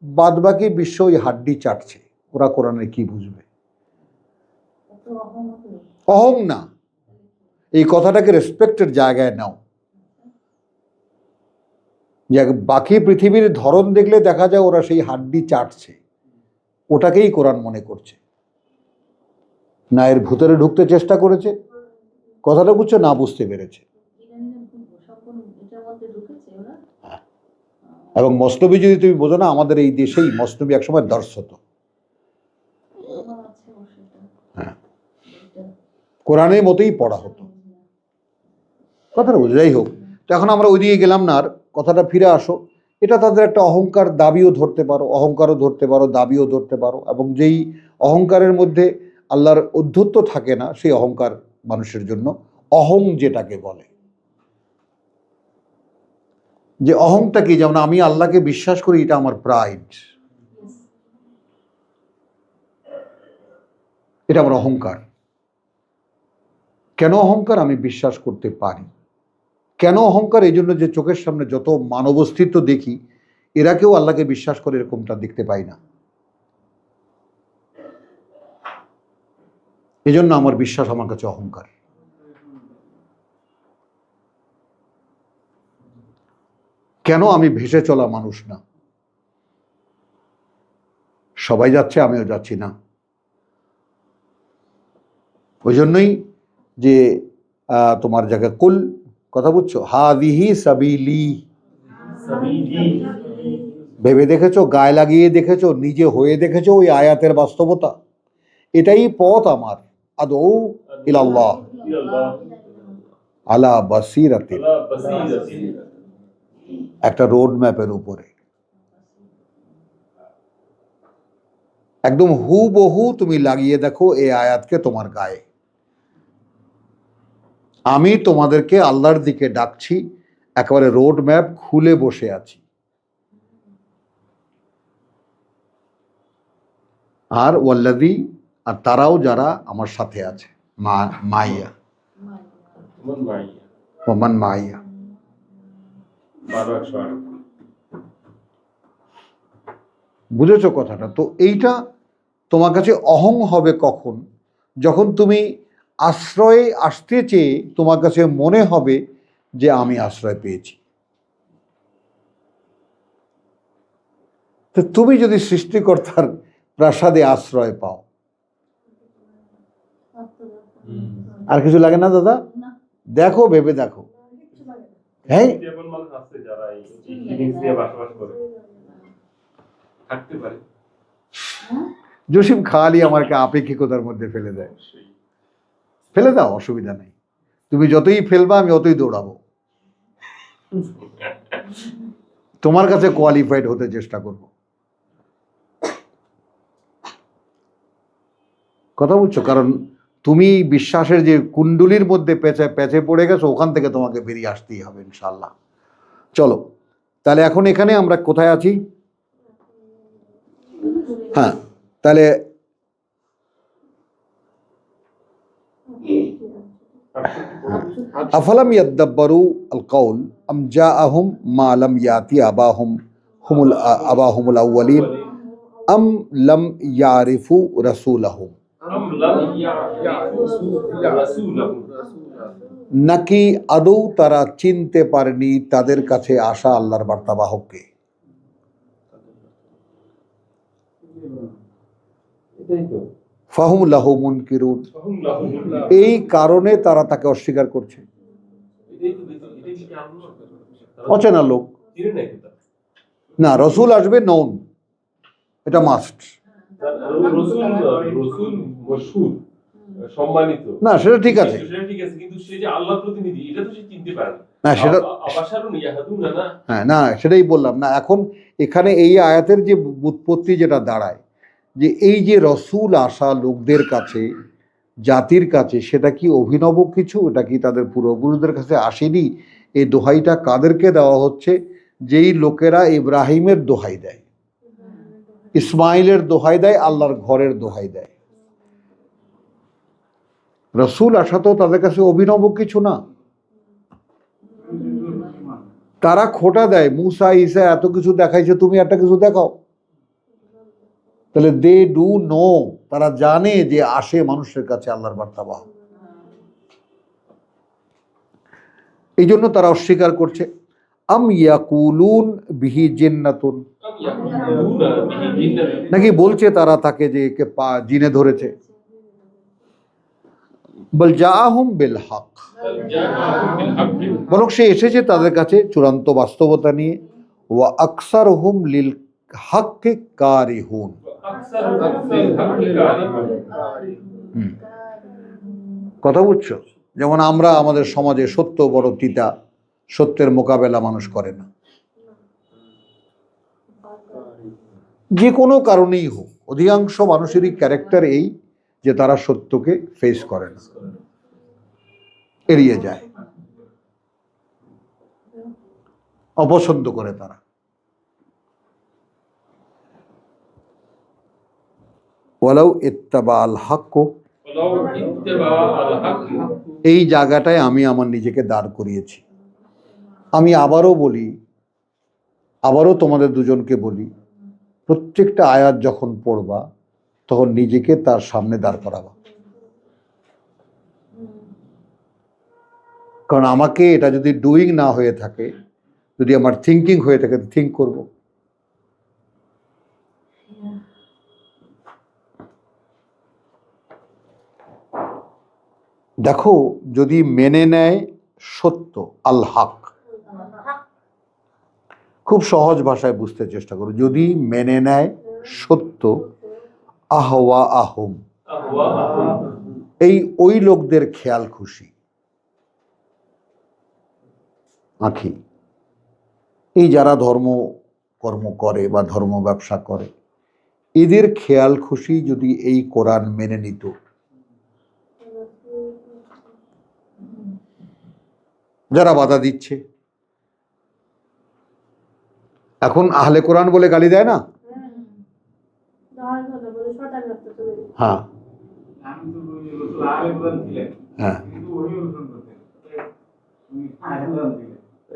বাদ বাকি বিশ্ব ওই হাড্ডি চাটছে। ওরা কোরআনে কি বুঝবে? অহং না, এই কথাটাকে রেসপেক্টের জায়গায় নাও। যে বাকি পৃথিবীর ধরন দেখলে দেখা যায় ওরা সেই হাড্ডি চাটছে, ওটাকেই কোরআন মনে করছে। না এর ভুতরে ঢুকতে চেষ্টা করেছে, কথাটা বুঝছো, না বুঝতে পেরেছে। এবং মসনবী যদি তুমি বোঝো না, আমাদের এই দেশেই মসনবী একসময় দর্শত। হ্যাঁ, কোরআনের মতোই পড়া হতো, কথাটা বুঝো। যাই হোক, তো এখন আমরা ওইদিকে গেলাম না, আর কথাটা ফিরে আসো। এটা তাদের একটা অহংকার, দাবিও ধরতে পারো, অহংকারও ধরতে পারো, দাবিও ধরতে পারো। এবং যেই অহংকারের মধ্যে আল্লাহর অধ্যত্ব থাকে না, সেই অহংকার মানুষের জন্য অহং যেটাকে বলে। যে অহংটা কি? যেমন আমি আল্লাহকে বিশ্বাস করি, এটা আমার প্রাইড, এটা আমার অহংকার। কেন অহংকার? আমি বিশ্বাস করতে পারি। কেন অহংকার? এই জন্য যে চোখের সামনে যত মানব অস্তিত্ব দেখি, এরা কেউ আল্লাহকে বিশ্বাস করে এরকমটা দেখতে পাই না। এজন্য আমার বিশ্বাস আমার কাছে অহংকার। কেন? আমি ভেসে চলা মানুষ না, সবাই যাচ্ছে আমিও যাচ্ছি না। ওই জন্যই যে তোমার জায়গায় কুল, কথা বুঝছো, হাদিহি সাবিলি, ভেবে দেখেছো, গায়ে লাগিয়ে দেখেছো, নিজে হয়ে দেখেছো ওই আয়াতের বাস্তবতা? এটাই পথ আমার, আদৌ ইলাল্লাহ আলা বাসিরাতিন, একটা রোড ম্যাপের উপরে। একদম হুবহু তুমি লাগিয়ে দেখো এই আয়াতকে তোমার গায়ে। আমি তোমাদেরকে আল্লাহর দিকে ডাকছি, একেবারে রোড ম্যাপ খুলে বসে আছি। আর ওয়াল্লাযী, আর তারাও যারা আমার সাথে আছে, মাইয়া। ওমান মাইয়া। 12 বুঝেছো কথাটা? তো এইটা তোমার কাছে অহং হবে কখন? যখন তুমি আশ্রয়ে আসতে চেয়ে তোমার কাছে মনে হবে যে আমি আশ্রয় পেয়েছি। তো তুমি যদি সৃষ্টিকর্তার প্রাসাদে আশ্রয় পাও, আর কিছু লাগে না দাদা? দেখো, ভেবে দেখো। হ্যাঁ, এমন মানুষ আছে যারা এই ফিলিংস নিয়ে বসবাস করে থাকতে পারে। জসিম খালি আমাকে আপেক্ষিকতার মধ্যে ফেলে দেয়। ফেলে দাও, অসুবিধা নেই। তুমি যতই ফেলবা আমি অতই দৌড়াবো। তোমার কাছে কোয়ালিফাইড হতে চেষ্টা করব। কথা বুঝছো? কারণ তুমি বিশ্বাসের যে কুণ্ডুলির মধ্যে পেঁচে পড়ে গেছো, ওখান থেকে তোমাকে বেরিয়ে আসতেই হবে ইনশাল্লাহ। চলো তাহলে এখন এখানে আমরা কোথায় আছি? হ্যাঁ, তাহলে আফালাম ইয়াদাব্বারু আল কওল আম জাআহুম মা লাম ইয়াতি আবাহুমুল আউয়ালিন আম লাম ইয়ারিফু রাসূলাহুম, নাকি আদৌ তারা চিনতে পারেনি তাদের কাছে আসা আল্লাহর বার্তাবাহককে? ফাহুম লাহু মুনকিরুন, এই কারণে তারা তাকে অস্বীকার করছে। অচেনা লোক না, রসুল আসবে নন, এটা মাস্ট। সম্মানিত না, সেটা ঠিক আছে, কিন্তু সে যে আল্লাহর প্রতিনিধি এটা তো সে চিনতে পারে না সেটা, হ্যাঁ না সেটাই বললাম না। এখন এখানে এই আয়াতের যে উৎপত্তি যেটা দাঁড়ায়, যে এই যে রসুল আসা লোকদের কাছে, জাতির কাছে, সেটা কি অভিনব কিছু? এটা কি তাদের পূর্বপুরুষদের কাছে আসেনি? এই দোহাইটা কাদেরকে দেওয়া হচ্ছে? যেই লোকেরা ইব্রাহিমের দোহাই দেয়, ইসমাইলের দোহাই দেয়, আল্লাহর ঘরের দোহাই দেয়। রসুল আসা তো তাদের কাছে অভিনব কিছু না। তারা খোটা দেয়, মুসা ঈসা এত কিছু দেখাইছে, তুমি একটা কিছু দেখাও। তাহলে দে ডু নো, তারা জানে যে আসে মানুষের কাছে আল্লাহর বার্তাবাহ। এই জন্য তারা অস্বীকার করছে। আম ইয়াকুলুন বিহি জিন্নাতুন, নাকি বলছে তারা তাকে যে জিনে ধরেছে। বল জাআহুম বিল হক, বরং সে এসেছে তাদের কাছে চূড়ান্ত বাস্তবতা নিয়ে। ওয়া আকসারহুম লিল হাক্কি কারিহুন, কথা বুঝছো? যেমন আমরা আমাদের সমাজে সত্য বড় তিতা, সত্যের মোকাবেলা মানুষ করে না, যে কোনো কারণেই হোক। অধিকাংশ মানুষেরই ক্যারেক্টার এই যে তারা সত্যকে ফেস করে না, এড়িয়ে যায়, অপছন্দ করে তারা। ওয়ালাউ ইত্তাবা আল হক, এই জায়গাটায় আমি আমার নিজেকে দাঁড় করিয়েছি। আমি আবারও বলি, আবারও তোমাদের দুজনকে বলি, প্রত্যেকটা আয়াত যখন পড়বা তখন নিজেকে তার সামনে দাঁড় করাবা। কারণ আমাকে এটা যদি ডুইং না হয়ে থাকে, যদি আমার থিঙ্কিং হয়ে থাকে, থিঙ্ক করব। দেখো, যদি মেনে নেয় সত্য আল হক, খুব সহজ ভাষায় বুঝতে চেষ্টা করো, যদি মেনে নেয় সত্য, আহওয়া আহম, এই ওই লোকদের খেয়াল খুশি, আঁখি, এই যারা ধর্ম কর্ম করে বা ধর্ম ব্যবসা করে, এদের খেয়াল খুশি যদি এই কোরআন মেনে নিত, যারা বাধা দিচ্ছে, এখন আহলে কোরআন বলে গালি দেয় না? হ্যাঁ হ্যাঁ,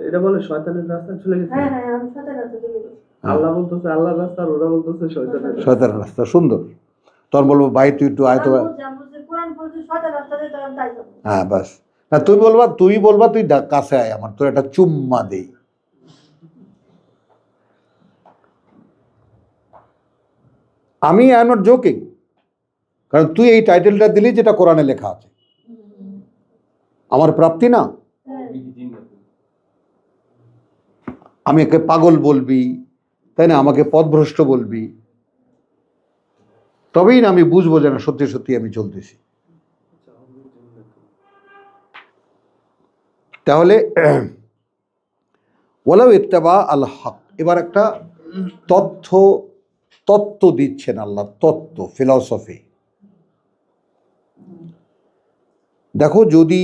এটা বলে শয়তানের রাস্তা চলে গেছে। আল্লাহ বলতেছে আল্লাহর রাস্তা, আর ওরা বলতেছে শয়তানের রাস্তা। শয়তানের রাস্তা। সুন্দর। তখন বলবো ভাই তুই একটু আয়তো। হ্যাঁ বাস। না তুমি বলবা তুই কাছে আয় আমার, তোর একটা চুম্মা দেই। আমি আই এম নট জোকিং, কারণ তুই এই টাইটেলটা দিলি যেটা কোরআনে লেখা আছে, আমার প্রাপ্তি না। আমি একে পাগল বলবি, তাই না, আমাকে পথভ্রষ্ট বলবি, তবেই না আমি বুঝবো যে না সত্যি সত্যি আমি চলতেছি। তাহলে ওয়ালাউ ইত্তাবা আল হক, এবার একটা তত্ত্ব দিচ্ছেন আল্লাহ, তত্ত্ব, ফিলসফি। দেখো, যদি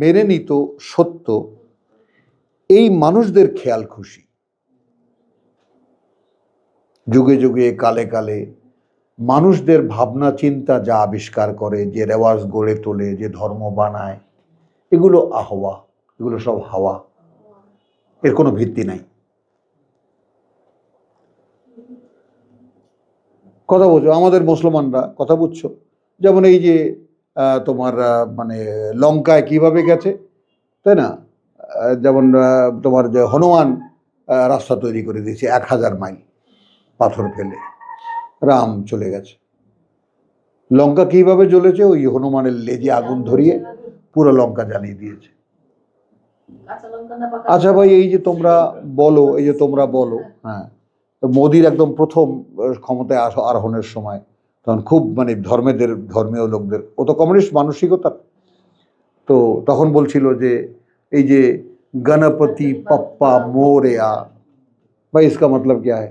মেনে নিত সত্য এই মানুষদের খেয়াল খুশি, যুগে যুগে কালে কালে মানুষদের ভাবনা চিন্তা যা আবিষ্কার করে, যে রেওয়াজ গড়ে তোলে, যে ধর্ম বানায়, এগুলো আহওয়া, এগুলো সব হাওয়া, এর কোনো ভিত্তি নাই। কথা বলছো আমাদের মুসলমানরা, কথা বুঝছো? যেমন এই যে তোমার মানে লঙ্কায় কিভাবে গেছে, তাই না? যেমন তোমার যে হনুমান রাস্তা তৈরি করে দিয়েছে 1000 মাইল পাথর ফেলে, রাম চলে গেছে। লঙ্কা কিভাবে জ্বলেছে? ওই হনুমানের লেজে আগুন ধরিয়ে পুরো লঙ্কা জ্বালিয়ে দিয়েছে। আচ্ছা ভাই, এই যে তোমরা বলো, হ্যাঁ, মোদির একদম প্রথম ক্ষমতায় আরোহণের সময় তখন খুব মানে ধর্মীয় লোকদের, ও তো কমিউনিস্ট মানসিকতা, তো তখন বলছিল যে এই যে गणपति पप्पा मोरया, भाई इसका मतलब क्या है?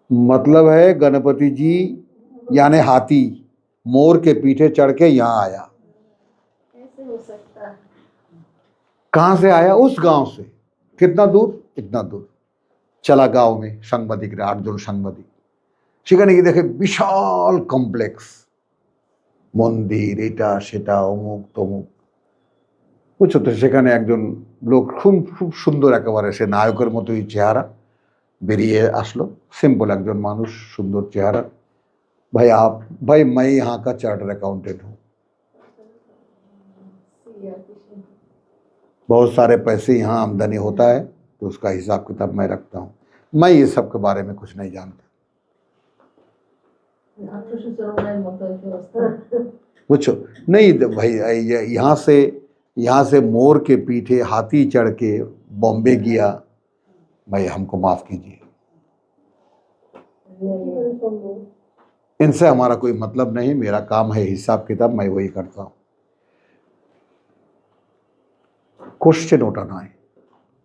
मतलब है गणपति जी यानी हाथी मोर के पीठे चढ़ के यहाँ आया। कैसे हो सकता है? कहाँ से आया? उस गांव से। कितना दूर? इतना दूर। चला गांव में, সাংবাদিক 8 জন সাংবাদিক সেখানে গিয়ে দেখে বিশাল কমপ্লেক্স, মন্দির, এটা সেটা, অমুক তমুক, বুঝছো তো? সেখানে একজন লোক খুব সুন্দর, একেবারে সে নায়কের মতোই চেহারা, বেরিয়ে আসলো। সিম্পল একজন মানুষ, সুন্দর চেহারা। ভাই मैं यहाँ का चार्टर अकाउंटेंट हूँ, बहुत सारे पैसे यहाँ आमदनी होता है, तो उसका हिसाब किताब मैं रखता हूँ, मैं ये सब के बारे में कुछ नहीं जानता। पूछो नहीं भाई, यहाँ से मोर के पीठे हाथी चढ़ के बॉम्बे गया, भाई हमको माफ कीजिए, इनसे हमारा कोई मतलब नहीं, मेरा काम है हिसाब किताब, मैं वही करता हूँ। কোশ্চেন ওটা নয়,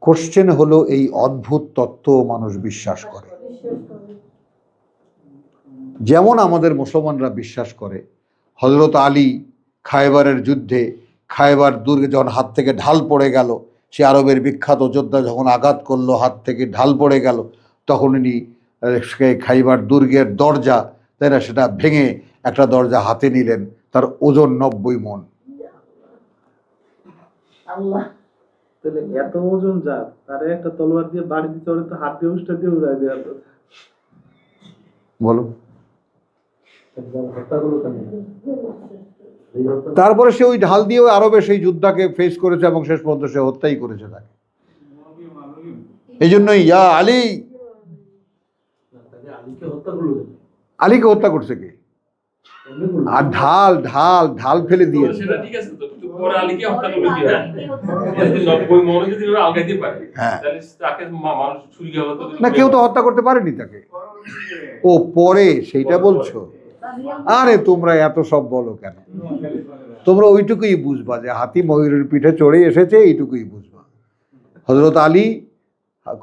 কোশ্চেন হলো এই অদ্ভুত তত্ত্ব মানুষ বিশ্বাস করে। যেমন আমাদের মুসলমানরা বিশ্বাস করে হযরত আলী খায়বারের যুদ্ধে, খায়বার দুর্গে যখন হাত থেকে ঢাল পড়ে গেল, সে আরবের বিখ্যাত যোদ্ধা যখন আঘাত করলো, হাত থেকে ঢাল পড়ে গেল, তখন উনি খায়বার দুর্গের দরজা, তাই না, সেটা ভেঙে একটা দরজা হাতে নিলেন, তার ওজন 90 মণ। আল্লাহ, তাহলে এত ওজন যা, তারে একটা তলোয়ার দিয়ে বাড়ি দিতে হলে তো হাত দিয়ে উষ্টা দিয়ে উড়াই দেওয়া হতো। বলো, তারপরে সে ওই ঢাল দিয়ে ওই আরবে সেই যুদ্ধটাকে ফেস করেছে এবং শেষ পর্যন্ত সে হত্যাই করেছে তাকে। এই জন্যই ইয়া আলী, আলীকে হত্যা করছে কে? আর ঢাল ফেলে দিয়েছে। সেটা ঠিক আছে, তো কিন্তু পরে আলীকে হত্যা করবে কি? যদি 90 মণ যদি ওরা আলগাইতে পারে, হ্যাঁ, তাহলে তাকে মানুষ ছুরি দিয়ে হত্যা করবে না, কেউ তো হত্যা করতে পারেনি তাকে। ও পরে সেইটা বলছো? আরে তোমরা এত সব বলো কেন? তোমরা ওইটুকুই বুঝবা যে হাতি ময়ূরের পিঠে চড়ে এসেছে, এইটুকুই বুঝবা। হযরত আলী,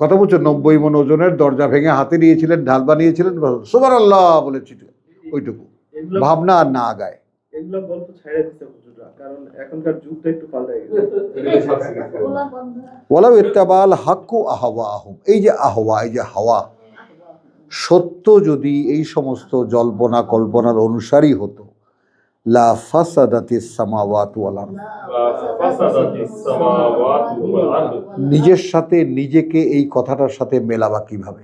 কথা বলছো, 90 মণ ওজনের দরজা ভেঙে হাতে নিয়েছিলেন, ঢাল বানিয়েছিলেন, সুবহানাল্লাহ বলেছিল, ওইটুকু ভাবনা আর না আগায়। এগুলো গল্প ছেড়ে দিতে হুজুররা, কারণ এখনকার যুগটা একটু পাল্টে গেছে। ওয়ালাউ ইত্তাবাল হাক্কু আহওয়াহুম, এই যে আহওয়া, এই যে হাওয়া, সত্য যদি এই সমস্ত জল্পনা কল্পনার অনুসারী হতো, লা ফাসাদাতিস সামাওয়াতু ওয়াল আরদ। ফাসাদাতিস সামাওয়াতু ওয়াল আরদ। নিজের সাথে নিজেকে এই কথাটার সাথে মেলাবা কিভাবে?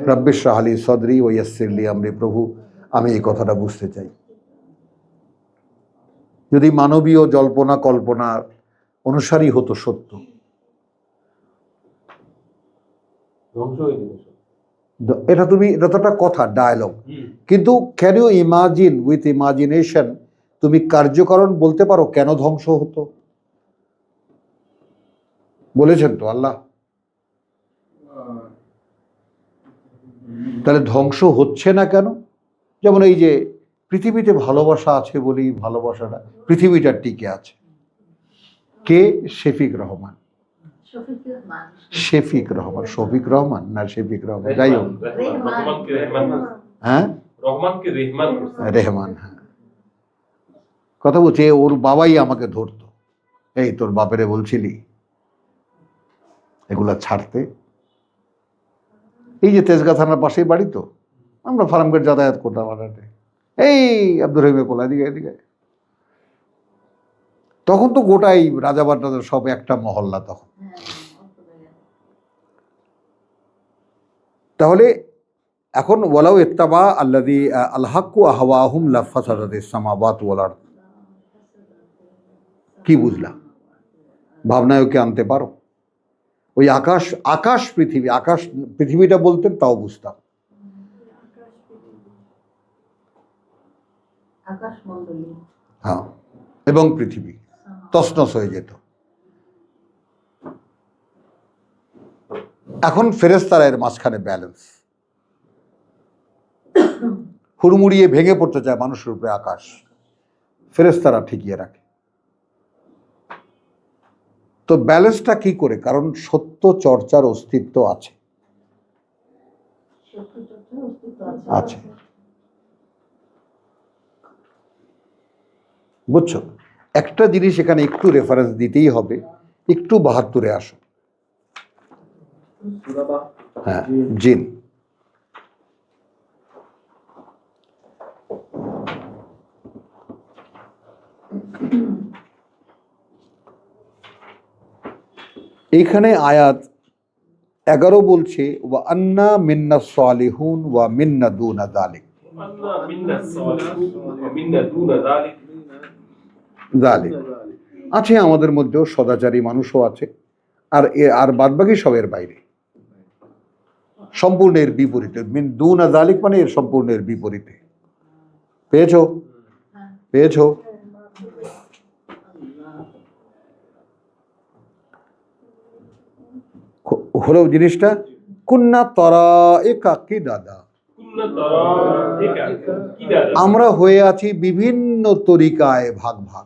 রব্বি ইশরাহ লি সদরি ওয়া ইয়াসসির লি আমরি। প্রভু, আমি এই কথাটা বুঝতে চাই। যদি মানবীয় জল্পনা কল্পনার অনুসারী হতো সত্য, ধ্বংস হয়ে যাবে সব। এটা তো একটা কথা, ডায়ালগ। কিন্তু can you imagine with imagination, তুমি কার্যকরণ বলতে পারো কেন ধ্বংস হতো? বলেছেন তো আল্লাহ। তাহলে ধ্বংস হচ্ছে না কেন? যেমন এই যে পৃথিবীতে ভালোবাসা আছে বলেই ভালোবাসাটা পৃথিবীটা টিকে আছে। কে? শফিক রহমান। শফিক রহমান, শফিক রহমান না শফিক রহমান, যাই হোক। রহমানকে রেহমান করছে। হ্যাঁ, রহমানকে রেহমান করছে। রেহমান। হ্যাঁ, কথা বলছে ওর বাবাই আমাকে ধরতো, এই তোর বাপেরে বলছিলি এগুলা ছাড়তে। এই যে তেজগাঁ থানার পাশেই বাড়ি, তো আমরা ফার্মগেট যাতায়াত করতাম আড়াটে, এই আব্দুর রহিমের কোলা এদিকে এদিকে। তখন তো গোটাই রাজাবাদ সব একটা মহল্লা তখন। তাহলে এখন ওয়ালাউ ইত্তাবা আল্লাযী আলহাক্কু আহওয়াহুম লাফাসাদাতিস সামাওয়াতু ওয়াল আরদ। কি বুঝলা? ভাবনায় ওকে আনতে পারো? ওই আকাশ পৃথিবীটা বলতেন তাও বুঝতাম। হ্যাঁ, এবং পৃথিবী তছনছ হয়ে যেত। এখন ফেরেশতারা এর মাঝখানে ব্যালেন্স। হুড়মুড়িয়ে ভেঙে পড়তে চায় মানুষের উপরে আকাশ, ফেরেশতারা ঠিকিয়ে রাখে। তো ব্যালেন্সটা কি করে? কারণ সত্য চর্চার অস্তিত্ব আছে। আছে, বুঝছো? একটা জিনিস এখানে একটু রেফারেন্স দিতেই হবে, একটু ৭২-এ আসো। হ্যাঁ, জিন। এইখানে আয়াত 11 বলছে ওয়া আন্না মিন্না সালিহুন ওয়া মিন্না দুনা যালিক। আন্না মিন্নাস সালিহুন ওয়া মিন্না দুনা যালিক। যালিক আছে, আমাদের মধ্যেও সদাচারী মানুষও আছে, আর বাদবাকি সবের বাইরে, সম্পূর্ণের বিপরীতে। মিন দুনা যালিক মানে এর সম্পূর্ণের বিপরীতে। পেয়েছো? পেয়েছো? হলো জিনিসটা। কুন্না তরাইকা কিদাদা, আমরা হয়ে আছি বিভিন্ন তরিকায় ভাগ ভাগ।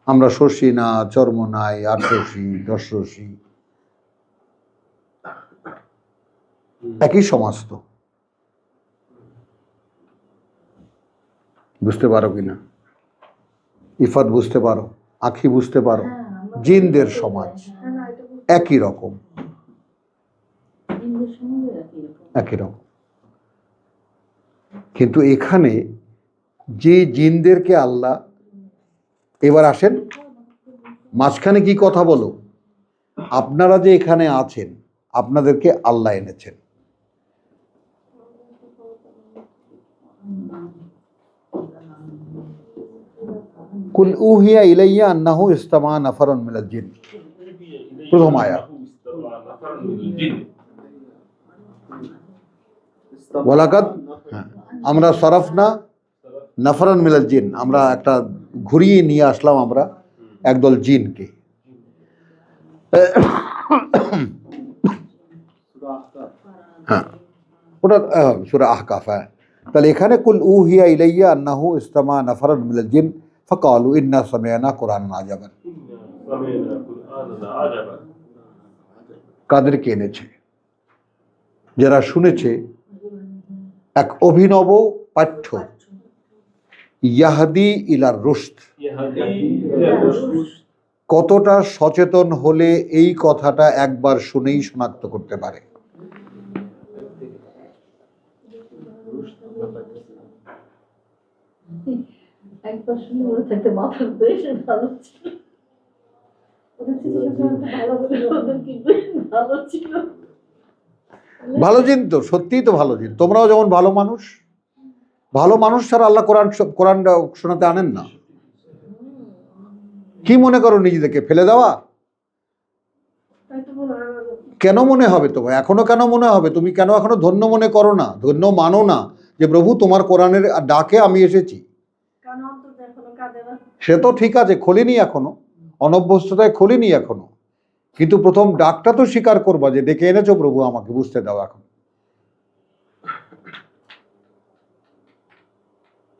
আমরা শশী না, চর্ম নাই, আটরশি, দশরশি, একই সমাজ তো। বুঝতে পারো কিনা? ইফাত বুঝতে পারো, আখি বুঝতে পারো, জিনদের সমাজ একই রকম, একই রকম। কিন্তু এখানে যে জিনদেরকে আল্লাহ, এবার আসেন মাঝখানে কি কথা বলো, আপনারা যে এখানে আছেন আপনাদেরকে আল্লাহ এনেছেন। কুল উহিয়া ইলাইয়া আন্নাহু ইসতামা নাফারুন মিনাল জিন, প্রথম আয়াত। ওয়ালাকাদ, আমরা সরফনা নাফারান মিনাল জিন, আমরা একটা ঘুরিয়ে নিয়ে আসলাম আমরা একদল জিনকে। হ্যাঁ, ওটা সূরা আহকাফ। হ্যাঁ, তাহলে এখানে কুল উহিয়া ইলাইয়া আন্নাহু ইসতামা নাফারুন মিনাল জিন ফাকালু ইন্না সামি'না কুরআনান আজাবান। কাদেরকে এনেছে? যারা শুনেছে এক অভিনব পাঠ্য, ইয়াহদি ইলার রুশদ। কতটা সচেতন হলে এই কথাটা একবার শুনেই শনাক্ত করতে পারে? একবার শুনে মনে থাকতে মাথার বেশ ভালো ছিল। ওদের চিকিৎসা ভালো ছিল, ওদের কি বেশ ভালো ছিল। ভালো জিন তো, সত্যিই তো ভালো জিন। তোমরাও যেমন ভালো মানুষ, ভালো মানুষ ছাড়া আল্লাহ কোরআন শোনাতে আনেন না। কি মনে করো নিজেদেরকে ফেলে দেওয়া? তাই তো বলো, কেন মনে হবে তোমার এখনো? কেন মনে হবে? তুমি কেন এখনো ধন্য মনে করো না, ধন্য মানো না যে প্রভু তোমার কোরআনের ডাকে আমি এসেছি? কারণ অন্তত এখনো কাঁদে না। সে তো ঠিক আছে, খোলিনি এখনো, অনভ্যস্ততায় খোলিনি এখনো, কিন্তু প্রথম ডাকটা তো স্বীকার করবা যে ডেকে এনেছো প্রভু, আমাকে বুঝতে দাও এখন।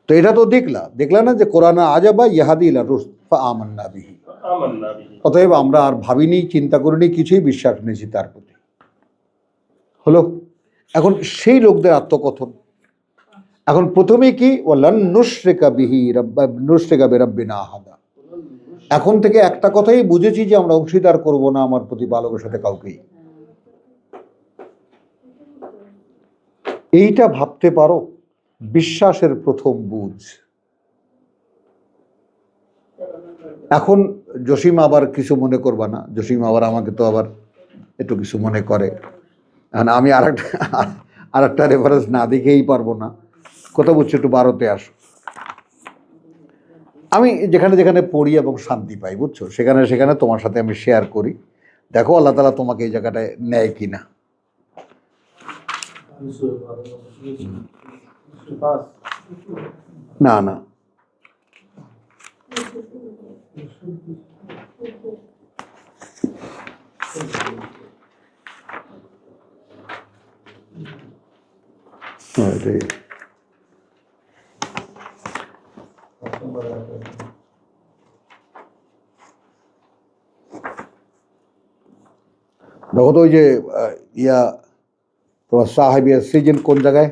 তো এটা তো দেখলা না যে কোরআন আজাবা ইয়াহাদি ইলা রুশদ ফাআমান্না বিহি। আমান্না বিহি। অতএব আমরা আর ভাবিনি, চিন্তা করিনি, কিছুই বিশ্বাস নিয়েছি তার প্রতি। হলো এখন সেই লোকদের আত্মকথন। এখন প্রথমে কি ওয়ালান নুশরিকা বিহি নুশরিকা বিরাব্বিনা আহাদা। এখন থেকে একটা কথাই বুঝেছি যে আমরা অংশীদার করব না আমার প্রতি ভালোবাসার সাথে কাউকেই। এইটা ভাবতে পারো বিশ্বাসের প্রথম বুঝ। এখন জসিম আবার কিছু মনে করবা না, জসিম আবার আমাকে তো আবার একটু কিছু মনে করে। এখন আমি আর একটা রেফারেন্স না দেখেই পারবো না। কথা বলছি, একটু ভারতে আসো। আমি যেখানে যেখানে পড়ি এবং শান্তি পাই, বুঝছো, সেখানে সেখানে তোমার সাথে আমি শেয়ার করি। দেখো আল্লাহ তাআলা তোমাকে এই জায়গাটায় নেয় কিনা। না না, এটাই। দেখো তো ওই যে ইয়া তোমার সাহেবিয়া সিজন কোন জায়গায়?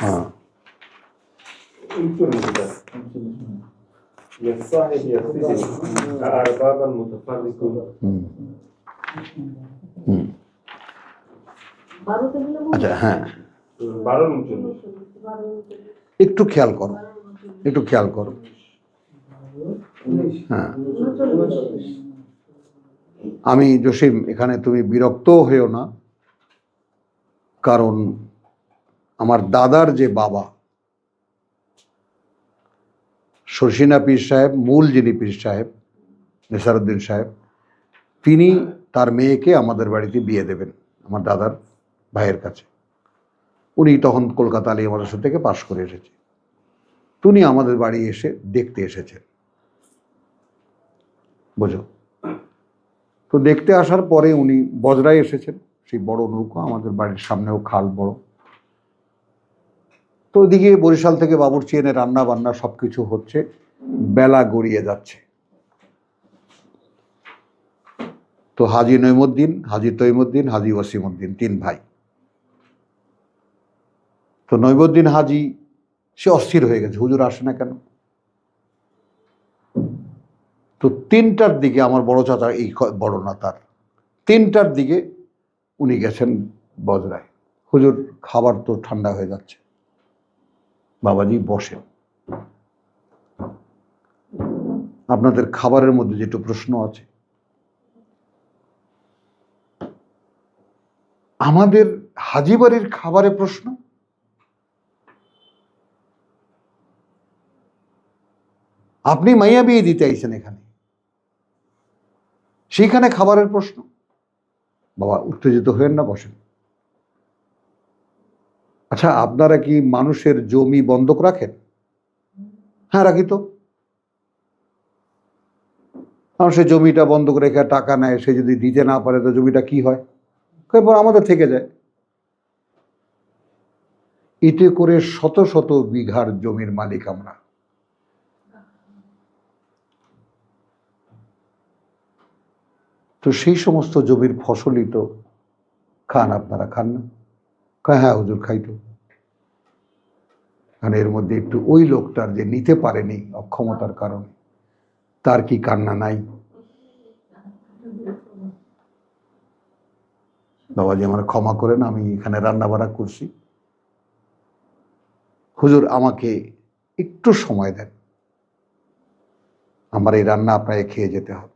হ্যাঁ, ভারতে হলে আচ্ছা, হ্যাঁ, 12:39। একটু খেয়াল করো, একটু খেয়াল করো। হ্যাঁ, আমি জসিম, এখানে তুমি বিরক্ত হয়েও না, কারণ আমার দাদার যে বাবা শর্ষিনা পীর সাহেব, মূল যিনি পীর সাহেব নেসারউদ্দিন সাহেব, তিনি তার মেয়েকে আমাদের বাড়িতে বিয়ে দেবেন আমার দাদার ভাইয়ের কাছে। উনি তখন কলকাতা আলিয়া মাদ্রাসা থেকে পাশ করে এসেছে। উনি আমাদের বাড়ি এসে দেখতে এসেছেন, বোঝো তো। দেখতে আসার পরে উনি বজরায় এসেছেন, সেই বড় নৌকা, আমাদের বাড়ির সামনেও খাল বড়। তো ওইদিকে বরিশাল থেকে বাবুর্চি এনে রান্না বান্না সব কিছু হচ্ছে, বেলা গড়িয়ে যাচ্ছে। তো হাজি নইমুদ্দিন, হাজি তৈমুদ্দিন, হাজি ওয়াসিমউদ্দিন, 3 ভাই। তো নইমুদ্দিন হাজি সে অস্থির হয়ে গেছে, হুজুর আসে না কেন। তো 3টার দিকে আমার বড় চাচা, এই বড় না তার, 3টার দিকে উনি গেছেন বজরায়। হুজুর খাবার তো ঠান্ডা হয়ে যাচ্ছে, বাবাজি বসেন, আপনাদের খাবারের মধ্যে যেটু প্রশ্ন আছে, আমাদের হাজি বাড়ির খাবারে প্রশ্ন। আপনি মাইয়া বিয়ে দিতে আইছেন এখানে, সেইখানে খাবারের প্রশ্ন। বাবা উত্তেজিত হয়েন না, বসেন। আচ্ছা, আপনারা কি মানুষের জমি বন্ধক রাখেন? হ্যাঁ, রাখি তো। মানুষের জমিটা বন্ধক রেখে টাকা নেয়, সে যদি দিতে না পারে তো জমিটা কি হয়? এরপর আমাদের থেকে যায়। এতে করে শত শত বিঘার জমির মালিক আমরা। তো সেই সমস্ত জমির ফসলই তো খান, আপনারা খান না? হ্যাঁ হুজুর, খাই তো। কারণ এর মধ্যে একটু ওই লোকটার যে নিতে পারেনি অক্ষমতার কারণে, তার কি কান্না নাই? বাবাজি আমার ক্ষমা করেন, আমি এখানে রান্না বাড়া করছি, হুজুর আমাকে একটু সময় দেন, আমার এই রান্না আপনাকে খেয়ে যেতে হবে।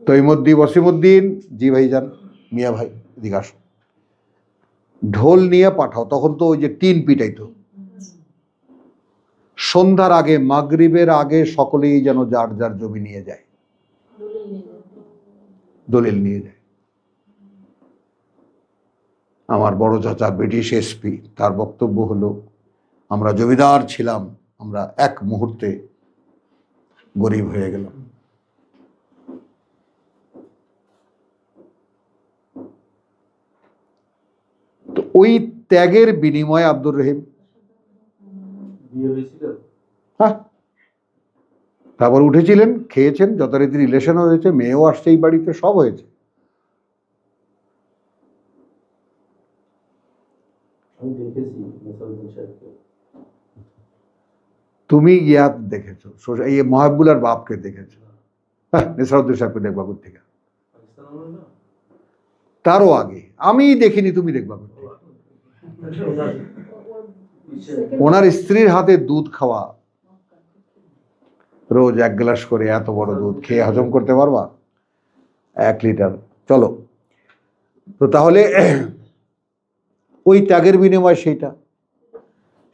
তৈমুদ্দিন ওসিমুদ্দিন, জি ভাইজান, মিয়া ভাই এদিকে আসো, ঢোল নিয়ে পাঠাও। তখন তো ওই যে টিন পিটাইতো। সন্ধ্যার আগে, মাগরিবের আগে সকলেই যেন যার যার জমি নিয়ে যায়, দলিল নিয়ে যায়। আমার বড় চাচা ব্রিটিশ এসপি, তার বক্তব্য হলো আমরা জমিদার ছিলাম, আমরা এক মুহূর্তে গরিব হয়ে গেলাম। তো ওই ত্যাগের বিনিময়ে আব্দুর রহিম, বিয়ে হয়েছিল? হ্যাঁ, তারপর উঠেছিলেন, খেয়েছেন, যথারীতি রিলেশন হয়েছে, মেয়েও আসছে এই বাড়িতে, সব হয়েছে। আমি দেখেছি নেসারউদ্দিন সাহেবকে। তুমি ইয়াদ দেখেছো, এই মহাবুলার বাপকে দেখেছো, হ্যাঁ, নেসারউদ্দিন সাহেবকে দেখবা থেকে, পাকিস্তান আমলে না? তারও আগে। আমি দেখিনি, তুমি দেখবা কোত্থেকে? ওনার স্ত্রীর হাতে দুধ খাওয়া, রোজ 1 গ্লাস করে, এত বড় দুধ খেয়ে হজম করতে পারবা? 1 লিটার। চলো তো, তাহলে ওই ত্যাগের বিনিময় সেইটা।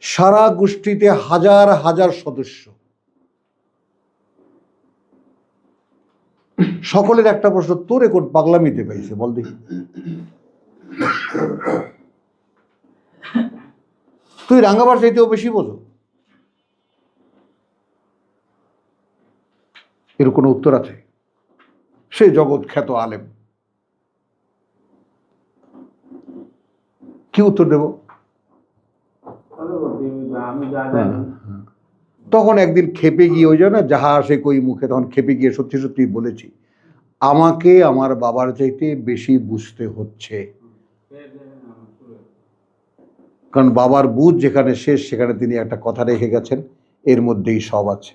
সারা গোষ্ঠীতে হাজার হাজার সদস্য, সকলের একটা প্রশ্ন, তোরে কোন পাগলামিতে পাইছে বল দেখি? তুই রাঙ্গাবার চাইতেও বেশি বোঝো? এর কোনো উত্তর আছে? সে জগৎ খ্যাত আলেম, কি উত্তর দেব? আমি যা তখন একদিন খেপে গিয়ে, ওই জন্য যাহা আসে কই মুখে, তখন খেপে গিয়ে সত্যি সত্যি বলেছি, আমাকে আমার বাবার চাইতে বেশি বুঝতে হচ্ছে, কারণ বাবার বুঝ যেখানে শেষ, সেখানে তিনি একটা কথা রেখে গেছেন, এর মধ্যেই সব আছে,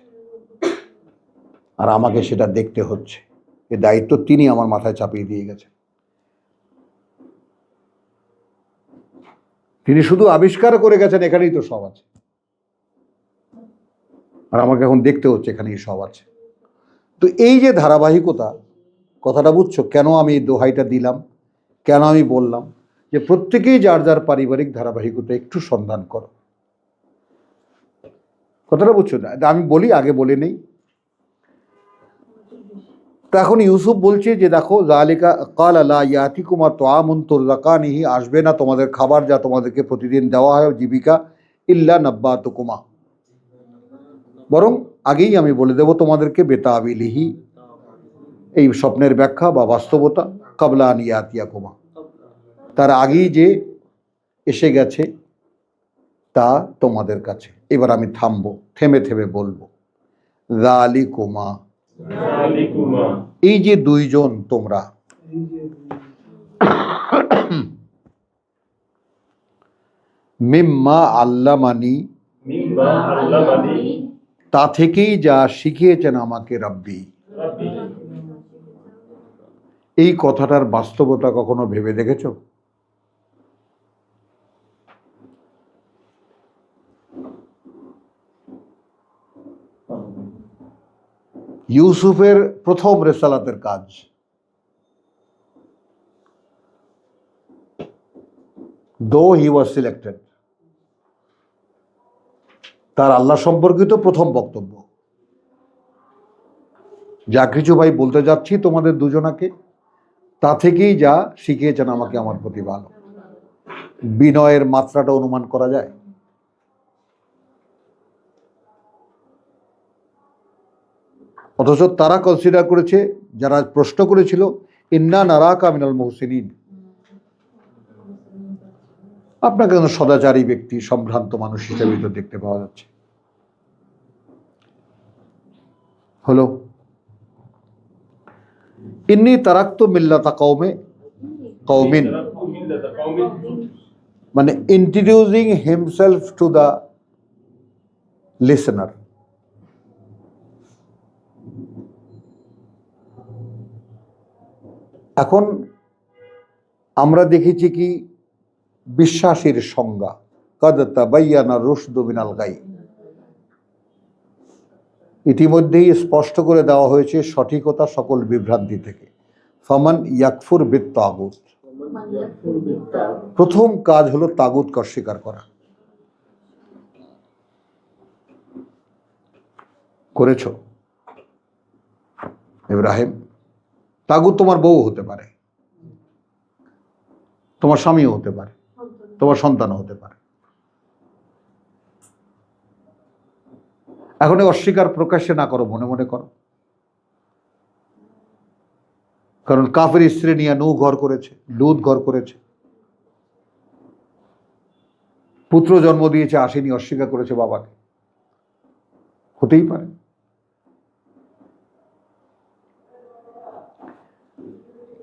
আর আমাকে সেটা দেখতে হচ্ছে। এই দায়িত্ব তিনি আমার মাথায় চাপিয়ে দিয়ে গেছেন। তিনি শুধু আবিষ্কার করে গেছেন এখানেই তো সব আছে, আর আমাকে এখন দেখতে হচ্ছে এখানেই সব আছে। তো এই যে ধারাবাহিকতা, কথাটা বুঝছো কেন আমি এই দোহাইটা দিলাম, কেন আমি বললাম যে প্রত্যেকেই যার যার পারিবারিক ধারাবাহিকতা একটু সন্ধান করো। কথাটা বুঝছো না? আমি বলি, আগে বলে নেই। তো এখন ইউসুফ বলছে যে দেখো, জালিকা কাল লা ইয়াতিকুমা তাআমুন তুরযাকানিহি, আসবে না তোমাদের খাবার যা তোমাদেরকে প্রতিদিন দেওয়া হয়, জীবিকা, ইল্লা নাব্বাতুকুমা, বরং আগেই আমি বলে দেব তোমাদেরকে, বেতাবিলিহি, এই স্বপ্নের ব্যাখ্যা বা বাস্তবতা, কাবলা আন ইয়াতিয়াকুমা, তার আগেই যে এসে গেছে তা তোমাদের কাছে। এবার আমি থামবো, থেমে থেমে বলবো, যালিকুমা, এই যে দুইজন তোমরা, মিম্মা আল্লামানি, তা থেকেই যা শিখিয়েছেন আমাকে রাব্বি। এই কথাটার বাস্তবতা কখনো ভেবে দেখেছো? ইউসুফের প্রথম রেসালাতের কাজ, দো হি ওয়াজ সিলেক্টেড, তার আল্লাহ সম্পর্কিত প্রথম বক্তব্য, যা কিছু ভাই বলতে যাচ্ছি তোমাদের দুজনাকে, তা থেকেই যা শিখিয়েছেন আমাকে আমার প্রতি ভালো। বিনয়ের মাত্রাটা অনুমান করা যায়? অথচ তারা কনসিডার করেছে, যারা প্রশ্ন করেছিল, ইন্না নারাকা মিনাল মুহসিনিন, আপনাকে যেন সদাচারী ব্যক্তি, সম্ভ্রান্ত মানুষ হিসেবে তো দেখতে পাওয়া যাচ্ছে। হলো ইন্নী তারাক্তু মিল্লাতা কওমিন, মানে introducing himself to the listener. এখন আমরা দেখেছি কি, বিশ্বাসীর সংজ্ঞা, কদ তাবায়্যানা রুশদু মিনাল গাই, ইতিমধ্যেই স্পষ্ট করে দেওয়া হয়েছে সঠিকতা সকল বিভ্রান্তি থেকে। ফামান ইয়াকফুর বিত তাগুত, প্রথম কাজ হলো তাগুতকে অস্বীকার করা। করেছো ইব্রাহিম? তাগুত তোমার বউ হতে পারে, তোমার স্বামীও হতে পারে, তোমার সন্তানও হতে পারে। এখন এই অস্বীকার প্রকাশ্যে না করো, মনে মনে করো। কারণ কাফের স্ত্রী নিয়ে নূহ ঘর করেছে, লূত ঘর করেছে, পুত্র জন্ম দিয়েছে, আসেনি, অস্বীকার করেছে বাবাকে, হতেই পারে।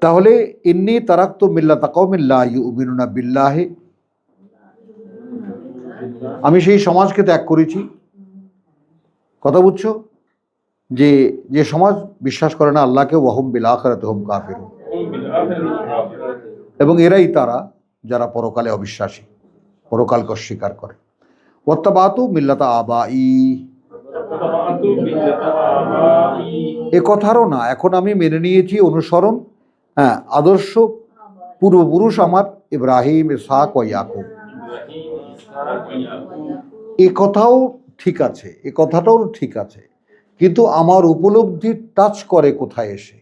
তাহলে ইন্নী তারাকতু মিল্লাতা কওমিন লা ইউমিনুনা বিল্লাহি, আমি সেই সমাজকে ত্যাগ করেছি, কথা বুঝছো, যে যে সমাজ বিশ্বাস করে না আল্লাহকে, ওয়াহুম বিল আখিরাতি হুম কাফিরুন, এবং এরাই তারা যারা পরকালে অবিশ্বাসী, পরকালকে অস্বীকার করে। ওয়াত্তাবাতু মিল্লাতা আবাই, এ কথারও না, এখন আমি মেনে নিয়েছি অনুসরণ, হ্যাঁ, আদর্শ পূর্বপুরুষ আমার ইব্রাহিম, ইসহাক ও ইয়াকুব। এ কথাও ঠিক আছে, এ কথাটাও ঠিক আছে, কিন্তু আমার উপলব্ধি টাচ করে কোথায় এসে,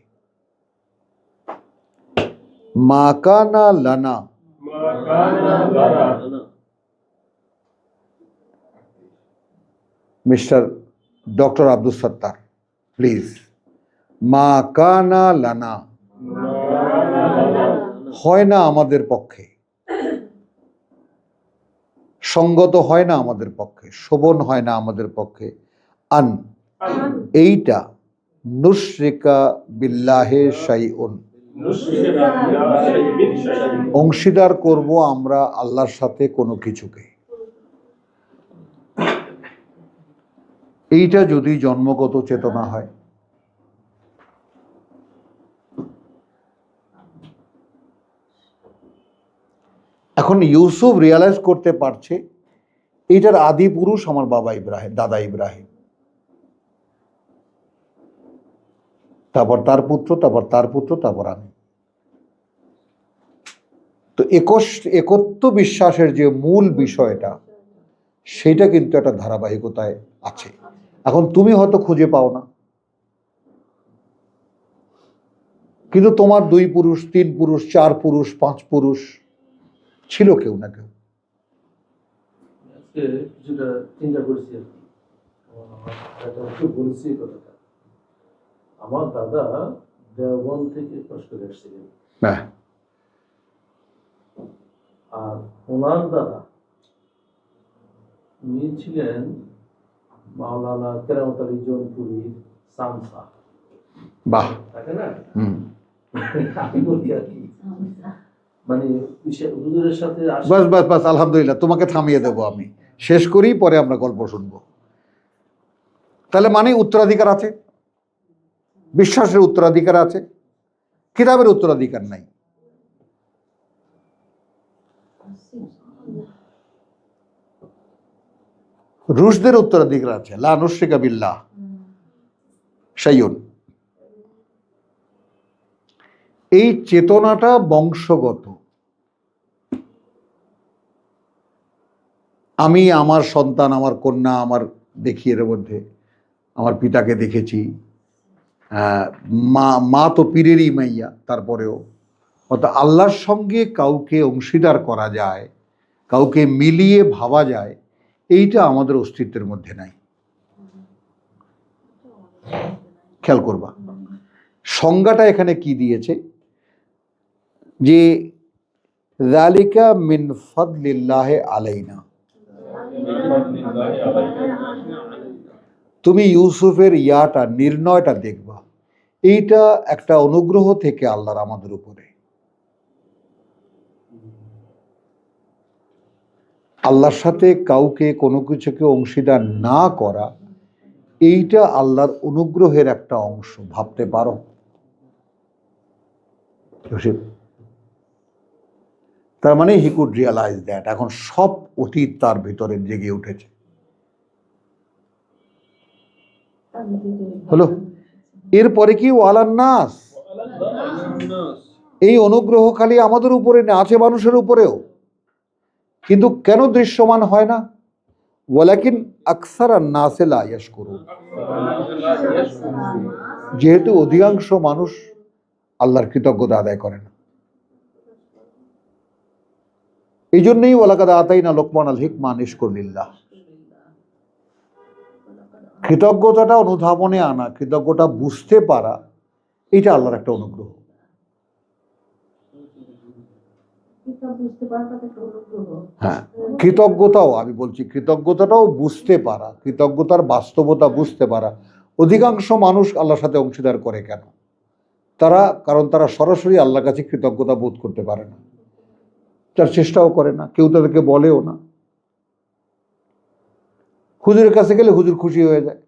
মা কানা লানা, মিস্টার ডক্টর আব্দুল সত্তার, প্লিজ, মা কানা লানা, হয় না আমাদের পক্ষে, সঙ্গত হয় না আমাদের পক্ষে, শোভন হয় না আমাদের পক্ষে, আন, এইটা, নুশরিকা বিল্লাহে শাইউন, অংশীদার করব আমরা আল্লাহর সাথে কোনো কিছুকে। এইটা যদি জন্মগত চেতনা হয়, এখন ইউসুফ রিয়ালাইজ করতে পারছে এইটার আদি পুরুষ আমার বাবা ইব্রাহিম, দাদা ইব্রাহিম, তারপর তার পুত্র, তারপর তার পুত্র, তারপর আমি। তো একত্ব বিশ্বাসের যে মূল বিষয়টা, সেটা কিন্তু একটা ধারাবাহিকতায় আছে। এখন তুমি হয়তো খুঁজে পাও না, কিন্তু তোমার 2 পুরুষ, 3 পুরুষ, 4 পুরুষ, 5 পুরুষ ছিল কেউ না কেউ। কিছুটা চিন্তা করছি, বলছি কথাটা। আমার দাদা দেওবন্দ থেকে কষ্ট আসছিলেন, হ্যাঁ, আর ওনার দাদা উনি ছিলেন মাওলানা কেরামত আলী জৌনপুরীর সামসা, বাহ, তাকে না? হুম, আমি বলি আর কি, মানে হুজুরের সাথে বাস বাস বাস, আলহামদুলিল্লাহ, তোমাকে থামিয়ে দেবো আমি, শেষ করি, পরে আমরা গল্প শুনবো। তাহলে মানে উত্তরাধিকার আছে, বিশ্বাসের উত্তরাধিকার আছে, কিতাবের উত্তরাধিকার নাই। রুশদের উত্তরাধিকার আছে, লা নুশরিকা বিল্লাহ শাইউন। এই চেতনাটা বংশগত। আমি আমার সন্তান, আমার কন্যা, আমার দেখি এর মধ্যে আমার পিতাকে দেখেছি, মা তো পীরেরই মাইয়া, তারপরেও অর্থাৎ আল্লাহর সঙ্গে কাউকে অংশীদার করা যায়, কাউকে মিলিয়ে ভাবা যায়, এইটা আমাদের অস্তিত্বের মধ্যে নাই। খেয়াল করবা সংজ্ঞাটা এখানে কি দিয়েছে, যে যালিকা মিন ফাদলিল্লাহি আলাইনা। তুমি ইউসুফের ইয়াটা, নির্ণয়টা দেখবা, এইটা একটা অনুগ্রহ থেকে আল্লাহর আমাদের উপরে। আল্লাহর সাথে কাউকে কোনো কিছুকে অংশীদার না করা, এইটা আল্লাহর অনুগ্রহের একটা অংশ। ভাবতে পারো? তার মানে হি কুড রিয়ালাইজ দ্যাট এখন সব অতীত তার ভিতরে জেগে উঠেছে। হলো? এরপরে কি ওয়ালান নাস, এই অনুগ্রহ খালি আমাদের উপরে না, আছে মানুষের উপরেও, কিন্তু কেন দৃশ্যমান হয় না? ওয়ালাকিন আকসার নাসে লা ইয়াশকুরুন, যেহেতু অধিকাংশ মানুষ আল্লাহর কৃতজ্ঞতা আদায় করে না। এই জন্যই ওয়ালাকাদ আতাইনা লোকমান আল হিকমা নিশকুর লিল্লাহ, কৃতজ্ঞতাটা অনুধাবনে আনা, কৃতজ্ঞতা বুঝতে পারা, এটা আল্লাহর একটা অনুগ্রহ। হ্যাঁ, কৃতজ্ঞতাও, আমি বলছি কৃতজ্ঞতাটাও বুঝতে পারা, কৃতজ্ঞতার বাস্তবতা বুঝতে পারা। অধিকাংশ মানুষ আল্লাহর সাথে অংশীদার করে কেন? কারণ তারা সরাসরি আল্লাহর কাছে কৃতজ্ঞতা বোধ করতে পারে না, তার চেষ্টাও করে না, কেউ তাদেরকে বলেও না। হুজুরের কাছে গেলে হুজুর খুশি হয়ে যায়,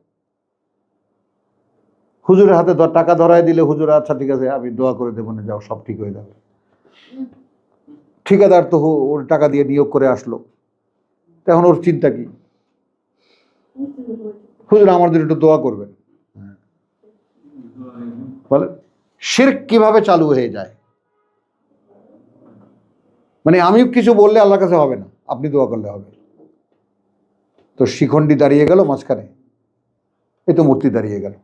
হুজুরের হাতে টাকা ধরায় দিলে হুজুর আচ্ছা ঠিক আছে আমি দোয়া করে দেবো না, যাও সব ঠিক হয়ে যাবে। ঠিকাদার তো ওর টাকা দিয়ে নিয়োগ করে আসলো, তখন ওর চিন্তা কি? হুজুর আমার জন্য একটু দোয়া করবেন। বলে শিরক কিভাবে চালু হয়ে যায়? মানে আমি কিছু বললে আল্লাহর কাছে হবে না, আপনি দোয়া করলে হবে। তো শিখণ্ডী দাঁড়িয়ে গেল মাঝখানে, এই তো মূর্তি দাঁড়িয়ে গেল।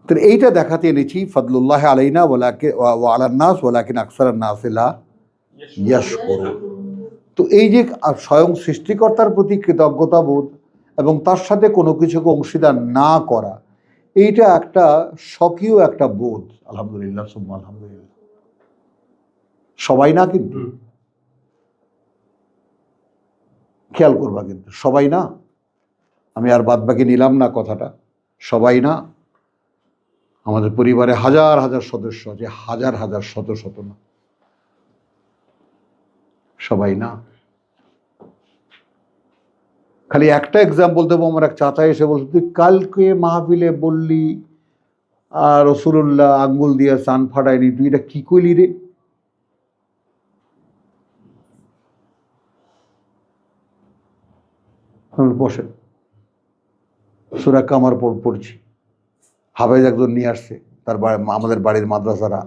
তো এইটা দেখাতে এনেছি ফদলুল্লাহ আলাইনা ওয়া আলান নাস ওয়ালাকিন আকসারান নাস লা ইয়াশকুরুন। তো এই যে স্বয়ং সৃষ্টিকর্তার প্রতি কৃতজ্ঞতা বোধ এবং তার সাথে কোনো কিছুকে অংশীদার না করা, এইটা একটা স্বকীয় একটা বোধ। আলহামদুলিল্লাহ সুম্মা আলহামদুলিল্লাহ। সবাই না, কিন্তু খেয়াল করবা, কিন্তু সবাই না। আমি আর বাদ বাকি নিলাম না কথাটা, সবাই না। আমাদের পরিবারে হাজার হাজার সদস্য আছে, হাজার হাজার শত শত না, সবাই না। খালি একটা এক্সাম্পল দেবো। আমার এক চাচা এসে বলছে, তুই কালকে মাহফিলে বললি আর রসুল্লাহ আঙ্গুল দিয়ে চান ফাটায়নি, তুই এটা কি কইলি রে? বসেন, সূরা কামার পড়ছি, হাফেজ একজন নিয়ে আসছে, তার আমাদের বাড়ির মাদ্রাসারা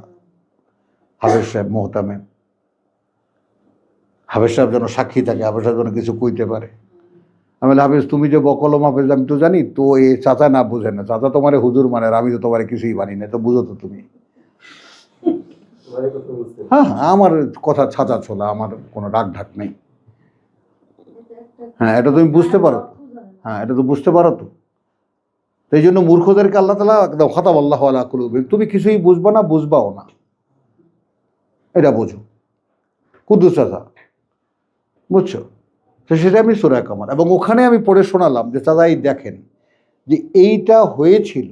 হাফেজ সাহেব মোহতামেম, হাফেজ সাহেব যেন সাক্ষী থাকে, হাফেজ সাহেব যেন কিছু কইতে পারে। আমি বলি, হাফেজ তুমি যে বকলম হাফেজ আমি তো জানি, তো এই চাচা না বুঝে না, চাচা তোমারে হুজুর মানে, আমি তো তোমারে কিছুই মানি না, তো বুঝো তো তুমি। হ্যাঁ, আমার কথা ছাঁচা ছোলা, আমার কোনো রাগ ঢাক নেই। হ্যাঁ, এটা তুমি বুঝতে পারো, হ্যাঁ এটা তো বুঝতে পারো তো। এই জন্য মূর্খদেরকে আল্লাহ তাআলা একদম খাতাব আল্লাহু আলা কুলুবিহিম, তুমি কিছুই বুঝবা না, বুঝবাও না, এটা বোঝো। কুদ্দুস চাচা, বুঝছো? তো সেটা আমি সূরা কামার, এবং ওখানে আমি পড়ে শোনালাম যে চাচা এই দেখেন যে এইটা হয়েছিল,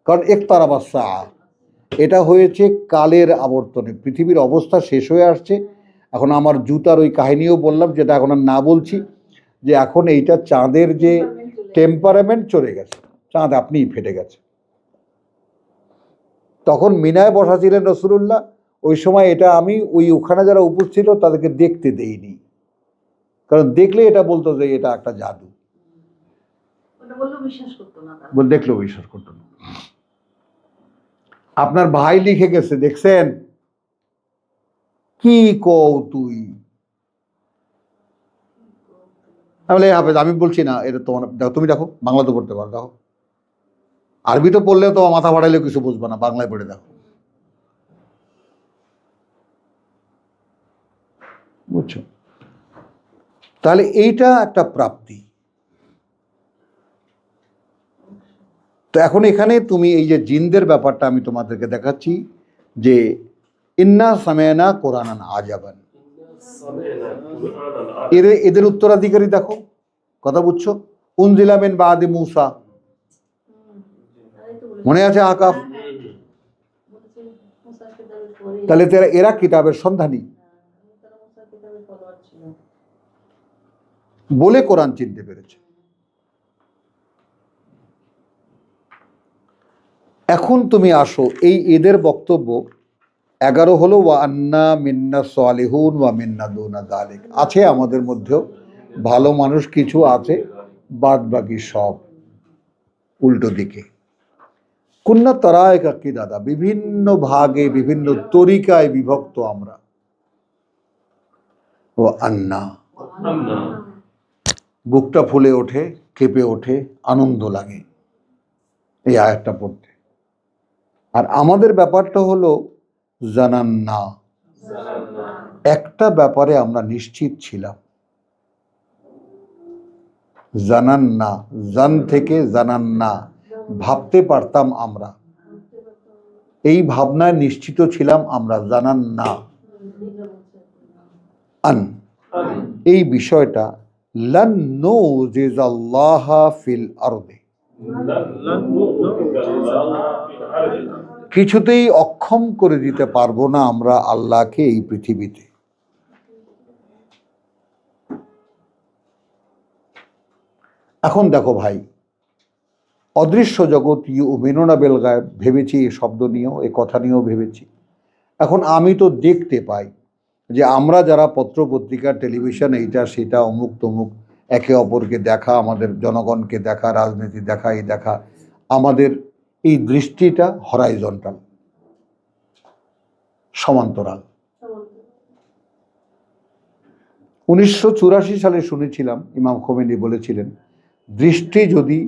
কারণ ইকতারাবাস সাআ, এটা হয়েছে কালের আবর্তনে, পৃথিবীর অবস্থা শেষ হয়ে আসছে। এখন আমার জুতার ওই কাহিনীও বললাম, যেটা এখন আর না বলছি, যে এখন এইটা চাঁদের যে টেম্পারামেন্ট চলে গেছে, চাঁদ আপনিই ফেটে গেছে। তখন মিনায় বসা ছিলেন রাসূলুল্লাহ, ওই সময় এটা আমি ওখানে যারা উপস্থিত ছিল তাদেরকে দেখতে দেইনি, কারণ দেখলে এটা বলতো যে এটা একটা জাদু, দেখলেও বিশ্বাস করতো না। আপনার ভাই লিখে গেছে, দেখছেন? কি কও তুই? আমি বলছি না, এটা তোমার দেখো, তুমি দেখো, বাংলা তো পড়তে পারো, দেখো আরবি তো পড়লেও তো মাথা ফাটাইলেও কিছু বুঝবে না, বাংলায় পড়ে দেখো, বুঝছো? তাহলে এইটা একটা প্রাপ্তি। তো এখন এখানে তুমি এই যে জিনদের ব্যাপারটা আমি তোমাদেরকে দেখাচ্ছি, যে ইন্না সামি'না কুরআনান আজাবান, এদের উত্তরাধিকারী দেখো, কথা বুঝছো? উনজিলা মিন বাদি মুসা, মনে আছে আকাফ? তাহলে এরা কিতাবের সন্ধানী বলে কোরআন চিনতে পেরেছে। এখন তুমি আসো, এই এদের বক্তব্য 11 হলো ওয়া আন্না মিন্না সালিহুন ওয়া মিন্না দুনা যালিক, আছে আমাদের মধ্যেও ভালো মানুষ কিছু আছে, বাদ বাকি সব উল্টো দিকে। কুন্না তারায়কা কি দাদা, বিভিন্ন ভাগে বিভিন্ন তরিকায় বিভক্ত আমরা। ও আন্না, বুকটা ফুলে ওঠে, কেঁপে ওঠে, আনন্দ লাগে এই আয়াতটা পড়তে। আর আমাদের ব্যাপারটা হলো জানান্না, একটা ব্যাপারে আমরা নিশ্চিত ছিলাম। জানান্না, জান থেকে জানান্না, ভাবতে পারতাম আমরা, এই ভাবনায় নিশ্চিত ছিলাম আমরা। জানান্না আন, এই বিষয়টা লান নুজিজাল্লাহা ফিল আরদে, কিছুতেই অক্ষম করে দিতে পারবো না আমরা আল্লাহকে এই পৃথিবীতে। এখন দেখো ভাই, অদৃশ্য জগৎ ইউমিনুনা বিল গায়ব ভেবেছি, এই শব্দ নিয়েও, এই কথা নিয়েও ভেবেছি। এখন আমি তো দেখতে পাই যে আমরা যারা পত্র পত্রিকা টেলিভিশন এইটা সেটা অমুক তমুক একে অপরকে দেখা, আমাদের জনগণকে দেখা, রাজনীতি দেখা, এই দেখা, আমাদের এই দৃষ্টিটা হরাইজন্টাল, সমান্তরাল। 1984 সালে শুনেছিলাম ইমাম খোমেনি বলেছিলেন, দৃষ্টি যদি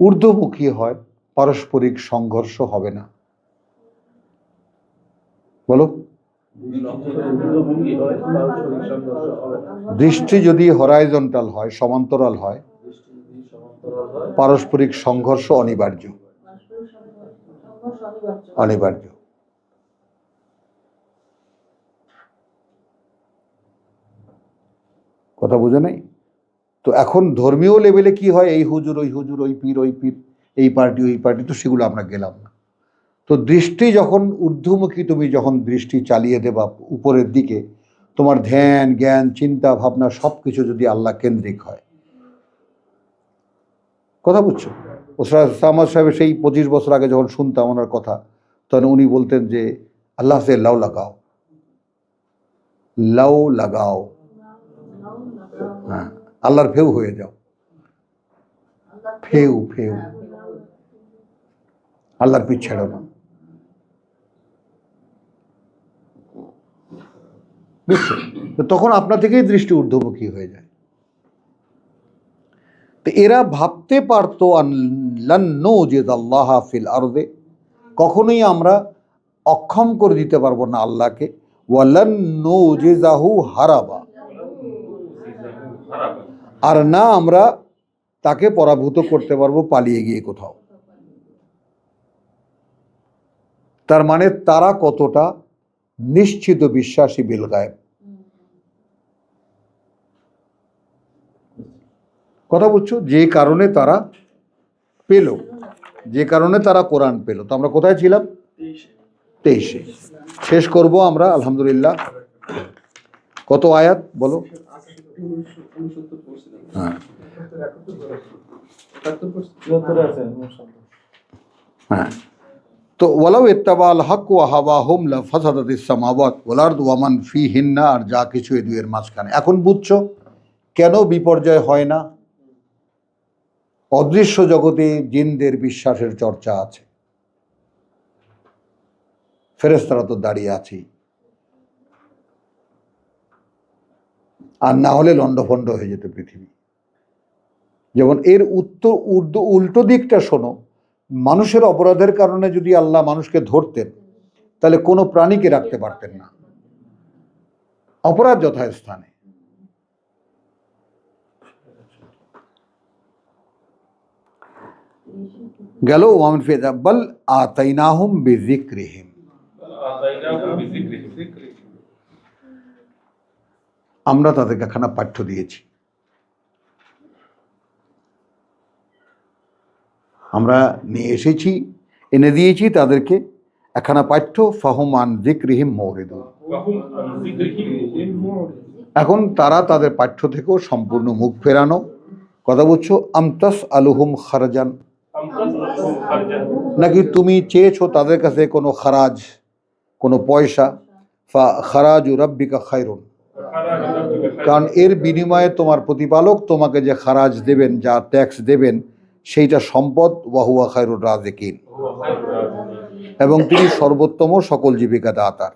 ঊর্ধ্বমুখী হয় পারস্পরিক সংঘর্ষ হবে না। বলো, দৃষ্টি যদি হরাইজন্টাল হয়, সমান্তরাল হয়, পারস্পরিক সংঘর্ষ অনিবার্য, অনিবার্য। কথা বুঝে নাই তো? এখন ধর্মীয় লেভেলে কি হয়, এই হুজুর ওই হুজুর, ওই পীর ওই পীর, এই পার্টি ওই পার্টি, তো সেগুলো আমরা গেলাম না। তো দৃষ্টি যখন ঊর্ধ্বমুখী, তুমি যখন দৃষ্টি চালিয়ে দেবা উপরের দিকে, তোমার ধ্যান জ্ঞান চিন্তা ভাবনা সব কিছু যদি আল্লাহ কেন্দ্রিক হয়। কথা বুঝছো? ওসরাত সামাদ সাহেবের সেই 25 বছর আগে যখন শুনতাম ওনার কথা, তখন উনি বলতেন যে আল্লাহ সে লাউ লাগাও, লাউ লাগাও, হ্যাঁ, আল্লাহর ফেউ হয়ে যাও, ফেউ ফেউ, আল্লাহর পিছ ছেড়ো না। বুঝছো? তো তখন আপনার থেকেই দৃষ্টি ঊর্ধ্বমুখী হয়ে যায়। তো এরা ভাবতে পারতো লান নুজিজাল্লাহা ফিল আরদে, কখনোই আমরা অক্ষম করে দিতে পারবো না আল্লাহকে, ওয়ালান নুজিজাহু হারাবা, আর না আমরা তাকে পরাভূত করতে পারবো পালিয়ে গিয়ে কোথাও। তার মানে তারা কতটা নিশ্চিত বিশ্বাসী বিল গায়েব। কথা বুঝছো? যে কারণে তারা পেল, যে কারণে তারা কোরআন পেল। তো আমরা কোথায় ছিলাম? 23-এ শেষ করব আমরা আলহামদুলিল্লাহ। কত আয়াত বলো? হ্যাঁ হ্যাঁ। তো ওয়ালাউ ইত্তাবাল হক ওয়া হাওয়াহুম লাফাসাদাতিস সামাওয়াত ওয়াল আরদু ওয়া মান ফীহিন্না, আর যা কিছু এই দুইয়ের মাঝখানে। এখন বুঝছো কেন বিপর্যয় হয় না? অদৃশ্য জগতে জিনদের বিশ্বাসের চর্চা আছে, ফেরেশতারা তো দাঁড়িয়ে আছেই, আর না হলে লন্ডভন্ড হয়ে যেত পৃথিবী। যেমন এর উল্টো দিকটা শোনো, মানুষের অপরাধের কারণে যদি আল্লাহ মানুষকে ধরতেন, তাহলে কোনো প্রাণীকে রাখতে পারতেন না, অপরাধ যথাস্থানে। গেল ওয়ামিন ফিযা বাল আতাইনাহুম বিযিকরিহিম, আমরা তাদেরকে একখানা পাঠ্য দিয়েছি। আমরা নিয়ে এসেছি, এনে দিয়েছি তাদেরকে একখানা পাঠ্য। ফাহুম আন যিকরিহিম মুরিদুন, এখন তারা তাদের পাঠ্য থেকেও সম্পূর্ণ মুখ ফেরানো। কথা বুঝছো? আমতাস আলুহুম খারাজান, নাকি তুমি চেয়েছো তাদের কাছে কোনো খারাজ, কোনো পয়সা, ফা খারাজু রাব্বিকা খায়রুন, কারণ এর বিনিময়ে তোমার প্রতিপালক তোমাকে যে খারাজ দেবেন, যা ট্যাক্স দেবেন, সেইটা সম্পদ, ওয়াহুয়া খায়রুর রাজিকিন, এবং তিনি সর্বোত্তম সকল জীবিকা দাতার।